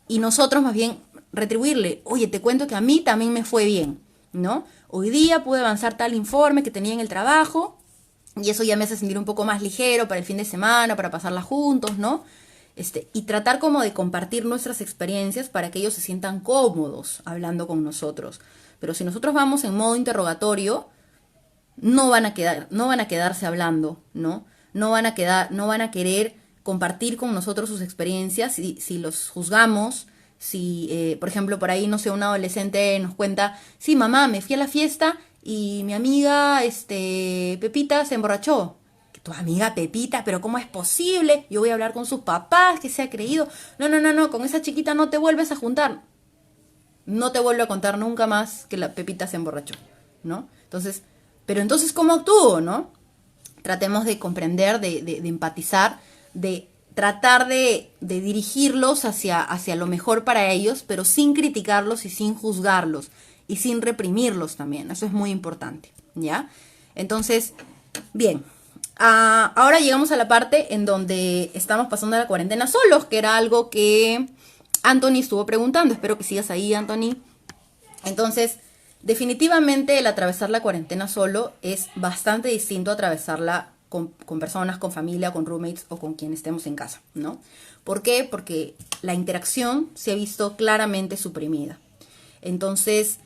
Y nosotros más bien retribuirle, oye, te cuento que a mí también me fue bien, ¿no? Hoy día pude avanzar tal informe que tenía en el trabajo y eso ya me hace sentir un poco más ligero para el fin de semana, para pasarla juntos, ¿no? Y tratar como de compartir nuestras experiencias para que ellos se sientan cómodos hablando con nosotros. Pero si nosotros vamos en modo interrogatorio, no van a quedarse hablando, ¿no? No van a querer compartir con nosotros sus experiencias si los juzgamos, si, por ejemplo, por ahí, no sé, un adolescente nos cuenta, sí, mamá, me fui a la fiesta y mi amiga, Pepita se emborrachó. Tu amiga Pepita, pero ¿cómo es posible? Yo voy a hablar con sus papás, que se ha creído. No, con esa chiquita no te vuelves a juntar. No te vuelvo a contar nunca más que la Pepita se emborrachó, ¿no? Entonces, ¿cómo actúo, no? Tratemos de comprender, de empatizar, de tratar de dirigirlos hacia lo mejor para ellos, pero sin criticarlos y sin juzgarlos y sin reprimirlos también. Eso es muy importante, ¿ya? Entonces, bien. Ahora llegamos a la parte en donde estamos pasando la cuarentena solos, que era algo que Anthony estuvo preguntando. Espero que sigas ahí, Anthony. Entonces, definitivamente el atravesar la cuarentena solo es bastante distinto a atravesarla con personas, con familia, con roommates o con quien estemos en casa, ¿no? ¿Por qué? Porque la interacción se ha visto claramente suprimida. Entonces,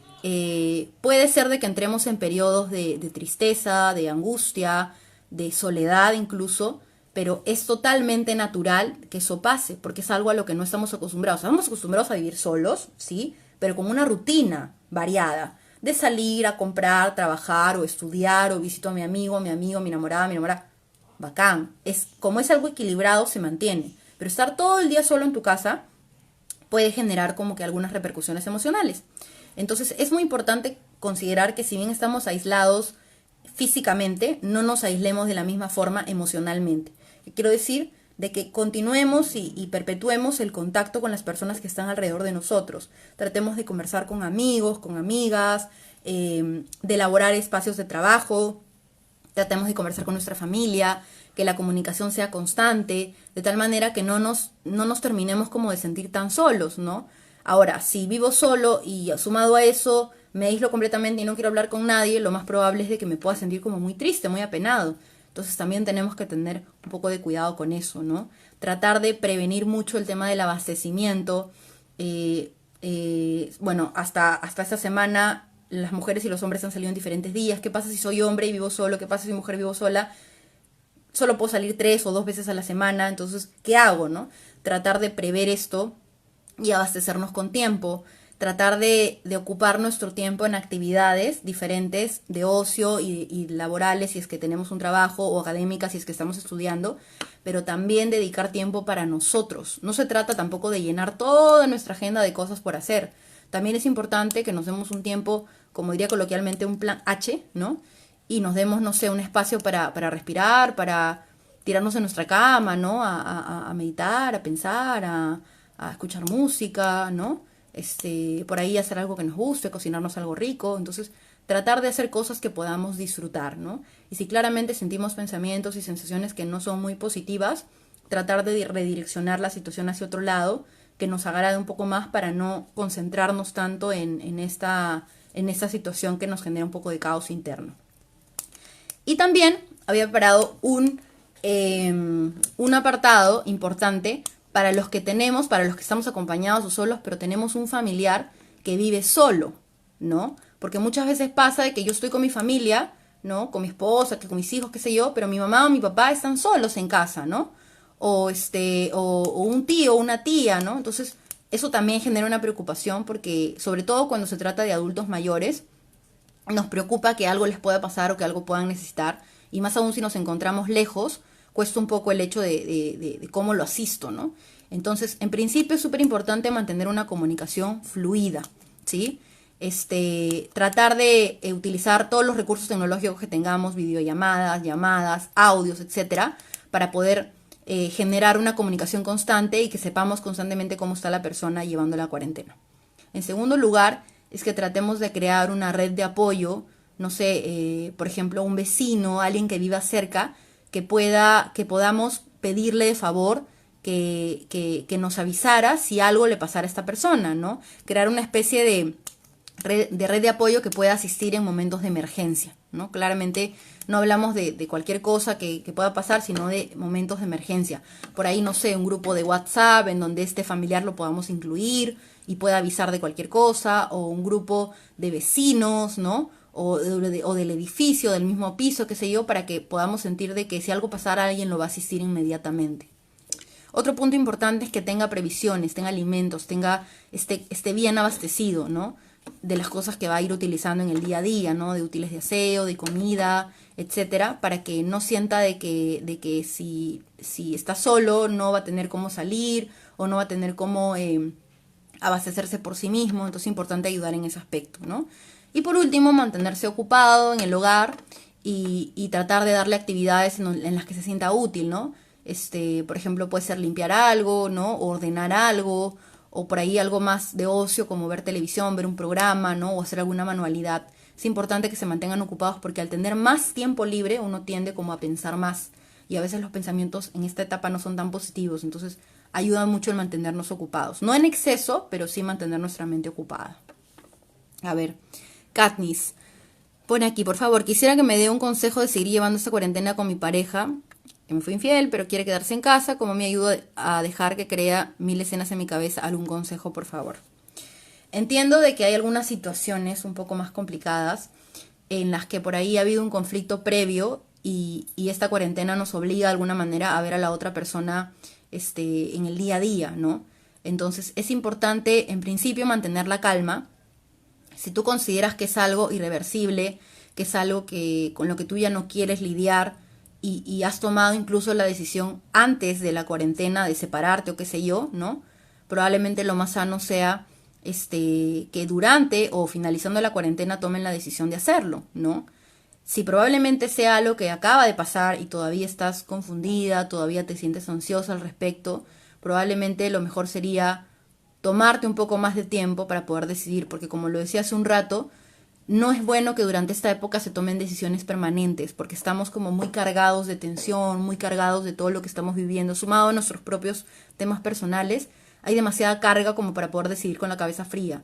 puede ser de que entremos en periodos de tristeza, de angustia, de soledad incluso, pero es totalmente natural que eso pase, porque es algo a lo que no estamos acostumbrados. Estamos acostumbrados a vivir solos, ¿sí? Pero con una rutina variada, de salir a comprar, trabajar o estudiar, o visito a mi amigo, mi enamorada, mi enamorada. bacán. Como es algo equilibrado, se mantiene. Pero estar todo el día solo en tu casa puede generar como que algunas repercusiones emocionales. Entonces es muy importante considerar que si bien estamos aislados físicamente, no nos aislemos de la misma forma emocionalmente. Quiero decir, de que continuemos y perpetuemos el contacto con las personas que están alrededor de nosotros. Tratemos de conversar con amigos, con amigas, de elaborar espacios de trabajo, tratemos de conversar con nuestra familia, que la comunicación sea constante, de tal manera que no nos terminemos como de sentir tan solos, ¿no? Ahora, si vivo solo y sumado a eso me aíslo completamente y no quiero hablar con nadie, lo más probable es de que me pueda sentir como muy triste, muy apenado. Entonces también tenemos que tener un poco de cuidado con eso, ¿no? Tratar de prevenir mucho el tema del abastecimiento. Bueno, hasta esta semana las mujeres y los hombres han salido en diferentes días. ¿Qué pasa si soy hombre y vivo solo? ¿Qué pasa si soy mujer y vivo sola? Solo puedo salir 3 o 2 veces a la semana. Entonces, ¿qué hago, no? Tratar de prever esto y abastecernos con tiempo. Tratar de ocupar nuestro tiempo en actividades diferentes de ocio y laborales si es que tenemos un trabajo, o académicas si es que estamos estudiando, pero también dedicar tiempo para nosotros. No se trata tampoco de llenar toda nuestra agenda de cosas por hacer. También es importante que nos demos un tiempo, como diría coloquialmente, un plan H, ¿no? Y nos demos, no sé, un espacio para respirar, para tirarnos en nuestra cama, ¿no? A meditar, a pensar, a escuchar música, ¿no? Por ahí hacer algo que nos guste, cocinarnos algo rico. Entonces, tratar de hacer cosas que podamos disfrutar, ¿no? Y si claramente sentimos pensamientos y sensaciones que no son muy positivas, tratar de redireccionar la situación hacia otro lado, que nos agrade un poco más para no concentrarnos tanto en esta situación que nos genera un poco de caos interno. Y también había preparado un apartado importante para los que estamos acompañados o solos, pero tenemos un familiar que vive solo, ¿no? Porque muchas veces pasa de que yo estoy con mi familia, ¿no? Con mi esposa, con mis hijos, qué sé yo, pero mi mamá o mi papá están solos en casa, ¿no? O un tío o una tía, ¿no? Entonces, eso también genera una preocupación porque, sobre todo cuando se trata de adultos mayores, nos preocupa que algo les pueda pasar o que algo puedan necesitar, y más aún si nos encontramos lejos, cuesta un poco el hecho de cómo lo asisto, ¿no? Entonces, en principio es súper importante mantener una comunicación fluida, ¿sí? Tratar de utilizar todos los recursos tecnológicos que tengamos, videollamadas, llamadas, audios, etcétera, para poder generar una comunicación constante y que sepamos constantemente cómo está la persona llevando la cuarentena. En segundo lugar, es que tratemos de crear una red de apoyo, no sé, por ejemplo, un vecino, alguien que viva cerca, que podamos pedirle de favor que nos avisara si algo le pasara a esta persona, ¿no? Crear una especie de red de apoyo que pueda asistir en momentos de emergencia, ¿no? Claramente no hablamos de cualquier cosa que pueda pasar, sino de momentos de emergencia. Por ahí, no sé, un grupo de WhatsApp en donde este familiar lo podamos incluir y pueda avisar de cualquier cosa, o un grupo de vecinos, ¿no? O del edificio, del mismo piso, qué sé yo, para que podamos sentir de que si algo pasara, alguien lo va a asistir inmediatamente. Otro punto importante es que tenga previsiones, tenga alimentos, esté bien abastecido, ¿no? De las cosas que va a ir utilizando en el día a día, ¿no? De útiles de aseo, de comida, etcétera, para que no sienta de que si está solo no va a tener cómo salir o no va a tener cómo abastecerse por sí mismo. Entonces es importante ayudar en ese aspecto, ¿no? Y por último, mantenerse ocupado en el hogar y tratar de darle actividades en las que se sienta útil, ¿no? Por ejemplo, puede ser limpiar algo, ¿no? O ordenar algo, o por ahí algo más de ocio como ver televisión, ver un programa, ¿no? O hacer alguna manualidad. Es importante que se mantengan ocupados porque al tener más tiempo libre uno tiende como a pensar más, y a veces los pensamientos en esta etapa no son tan positivos, entonces ayuda mucho el mantenernos ocupados. No en exceso, pero sí mantener nuestra mente ocupada. A ver, Katniss pone aquí, por favor, quisiera que me dé un consejo de seguir llevando esta cuarentena con mi pareja, que me fue infiel, pero quiere quedarse en casa. ¿Cómo me ayuda a dejar que crea 1000 escenas en mi cabeza? ¿Algún consejo, por favor? Entiendo de que hay algunas situaciones un poco más complicadas en las que por ahí ha habido un conflicto previo y esta cuarentena nos obliga de alguna manera a ver a la otra persona en el día a día, ¿no? Entonces es importante en principio mantener la calma. Si tú consideras que es algo irreversible, que es algo con lo que tú ya no quieres lidiar, y has tomado incluso la decisión antes de la cuarentena de separarte o qué sé yo, ¿no? Probablemente lo más sano sea que durante o finalizando la cuarentena tomen la decisión de hacerlo, ¿no? Si probablemente sea algo que acaba de pasar y todavía estás confundida, todavía te sientes ansiosa al respecto, probablemente lo mejor sería tomarte un poco más de tiempo para poder decidir, porque como lo decía hace un rato, no es bueno que durante esta época se tomen decisiones permanentes, porque estamos como muy cargados de tensión, muy cargados de todo lo que estamos viviendo, sumado a nuestros propios temas personales, hay demasiada carga como para poder decidir con la cabeza fría.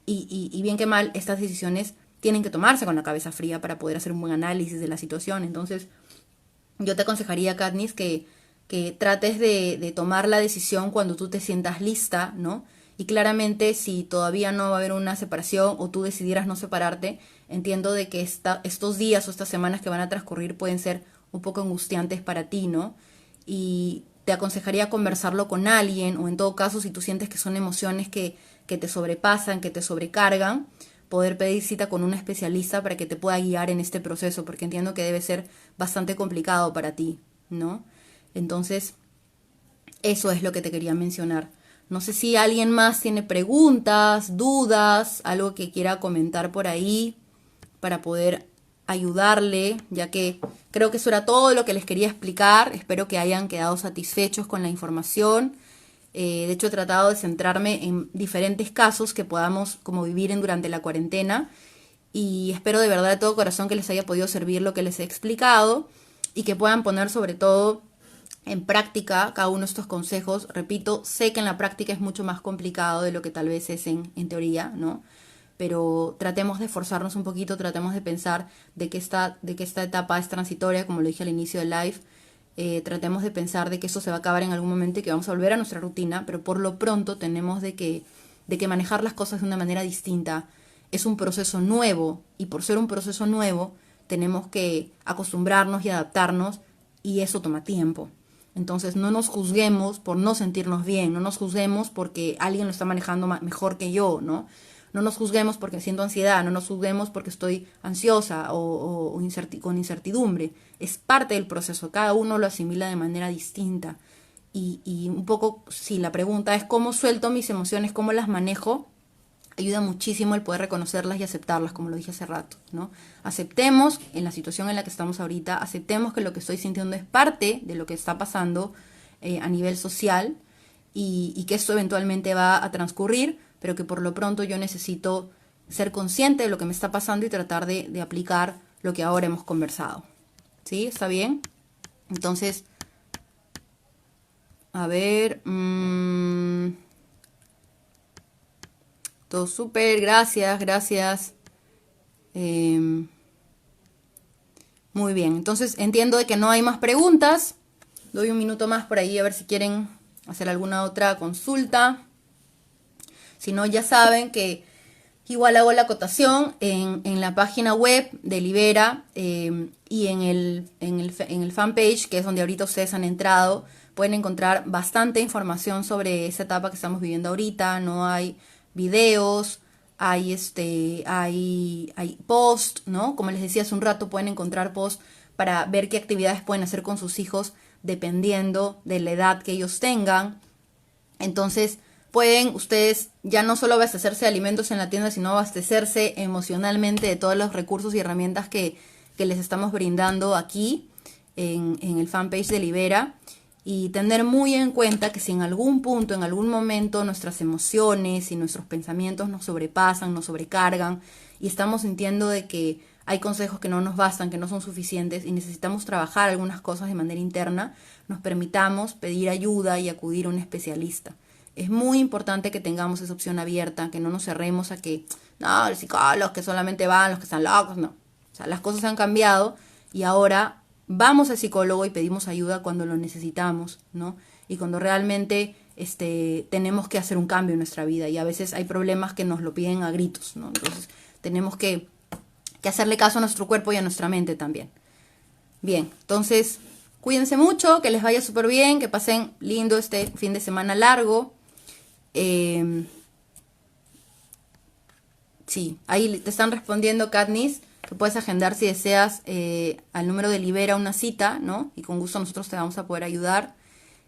Y bien que mal, estas decisiones tienen que tomarse con la cabeza fría para poder hacer un buen análisis de la situación. Entonces, yo te aconsejaría, Katniss, que trates de tomar la decisión cuando tú te sientas lista, ¿no? Y claramente, si todavía no va a haber una separación o tú decidieras no separarte, entiendo de que estos días o estas semanas que van a transcurrir pueden ser un poco angustiantes para ti, ¿no? Y te aconsejaría conversarlo con alguien, o en todo caso, si tú sientes que son emociones que te sobrepasan, que te sobrecargan, poder pedir cita con un especialista para que te pueda guiar en este proceso, porque entiendo que debe ser bastante complicado para ti, ¿no? Entonces, eso es lo que te quería mencionar. No sé si alguien más tiene preguntas, dudas, algo que quiera comentar por ahí para poder ayudarle, ya que creo que eso era todo lo que les quería explicar. Espero que hayan quedado satisfechos con la información. De hecho, he tratado de centrarme en diferentes casos que podamos como vivir durante la cuarentena, y espero de verdad de todo corazón que les haya podido servir lo que les he explicado y que puedan poner sobre todo en práctica cada uno de estos consejos. Repito, sé que en la práctica es mucho más complicado de lo que tal vez es en teoría, ¿no? Pero tratemos de esforzarnos un poquito, tratemos de pensar de que esta etapa es transitoria, como lo dije al inicio del live. Tratemos de pensar de que esto se va a acabar en algún momento y que vamos a volver a nuestra rutina, pero por lo pronto tenemos de que manejar las cosas de una manera distinta. Es un proceso nuevo, y por ser un proceso nuevo tenemos que acostumbrarnos y adaptarnos, y eso toma tiempo. Entonces no nos juzguemos por no sentirnos bien, no nos juzguemos porque alguien lo está manejando mejor que yo, ¿no? No nos juzguemos porque siento ansiedad, no nos juzguemos porque estoy ansiosa o con incertidumbre. Es parte del proceso, cada uno lo asimila de manera distinta. Y un poco, si la pregunta es cómo suelto mis emociones, cómo las manejo, ayuda muchísimo el poder reconocerlas y aceptarlas, como lo dije hace rato, ¿no? Aceptemos en la situación en la que estamos ahorita, aceptemos que lo que estoy sintiendo es parte de lo que está pasando a nivel social, y que esto eventualmente va a transcurrir, pero que por lo pronto yo necesito ser consciente de lo que me está pasando y tratar de aplicar lo que ahora hemos conversado. ¿Sí? ¿Está bien? Entonces, a ver... todo súper, gracias, gracias. Muy bien, entonces entiendo de que no hay más preguntas. Doy un minuto más por ahí a ver si quieren hacer alguna otra consulta. Si no, ya saben que igual hago la acotación en la página web de Libera, y en el fanpage, que es donde ahorita ustedes han entrado. Pueden encontrar bastante información sobre esa etapa que estamos viviendo ahorita. No hay videos, hay post, ¿no? Como les decía hace un rato, pueden encontrar post para ver qué actividades pueden hacer con sus hijos dependiendo de la edad que ellos tengan. Entonces, pueden ustedes ya no solo abastecerse de alimentos en la tienda, sino abastecerse emocionalmente de todos los recursos y herramientas que les estamos brindando aquí en el fanpage de Libera. Y tener muy en cuenta que si en algún punto, en algún momento, nuestras emociones y nuestros pensamientos nos sobrepasan, nos sobrecargan, y estamos sintiendo de que hay consejos que no nos bastan, que no son suficientes, y necesitamos trabajar algunas cosas de manera interna, nos permitamos pedir ayuda y acudir a un especialista. Es muy importante que tengamos esa opción abierta, que no nos cerremos a que, no, los psicólogos que solamente van los que están locos, no. O sea, las cosas han cambiado y ahora vamos al psicólogo y pedimos ayuda cuando lo necesitamos, ¿no? Y cuando realmente tenemos que hacer un cambio en nuestra vida, y a veces hay problemas que nos lo piden a gritos, ¿no? Entonces tenemos que hacerle caso a nuestro cuerpo y a nuestra mente también. Bien, entonces cuídense mucho, que les vaya súper bien, que pasen lindo este fin de semana largo. Sí, ahí te están respondiendo, Katniss, que puedes agendar si deseas al número de Libera una cita, ¿no? Y con gusto nosotros te vamos a poder ayudar.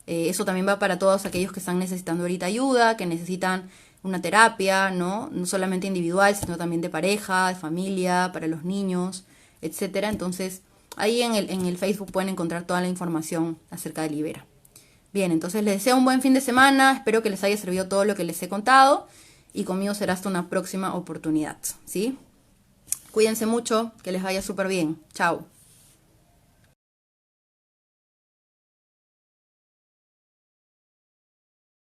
Eso también va para todos aquellos que están necesitando ahorita ayuda, que necesitan una terapia, ¿no? No solamente individual, sino también de pareja, de familia, para los niños, etcétera. Entonces, ahí en el Facebook pueden encontrar toda la información acerca de Libera. Bien, entonces les deseo un buen fin de semana, espero que les haya servido todo lo que les he contado y conmigo será hasta una próxima oportunidad, ¿sí? Cuídense mucho, que les vaya súper bien. Chao.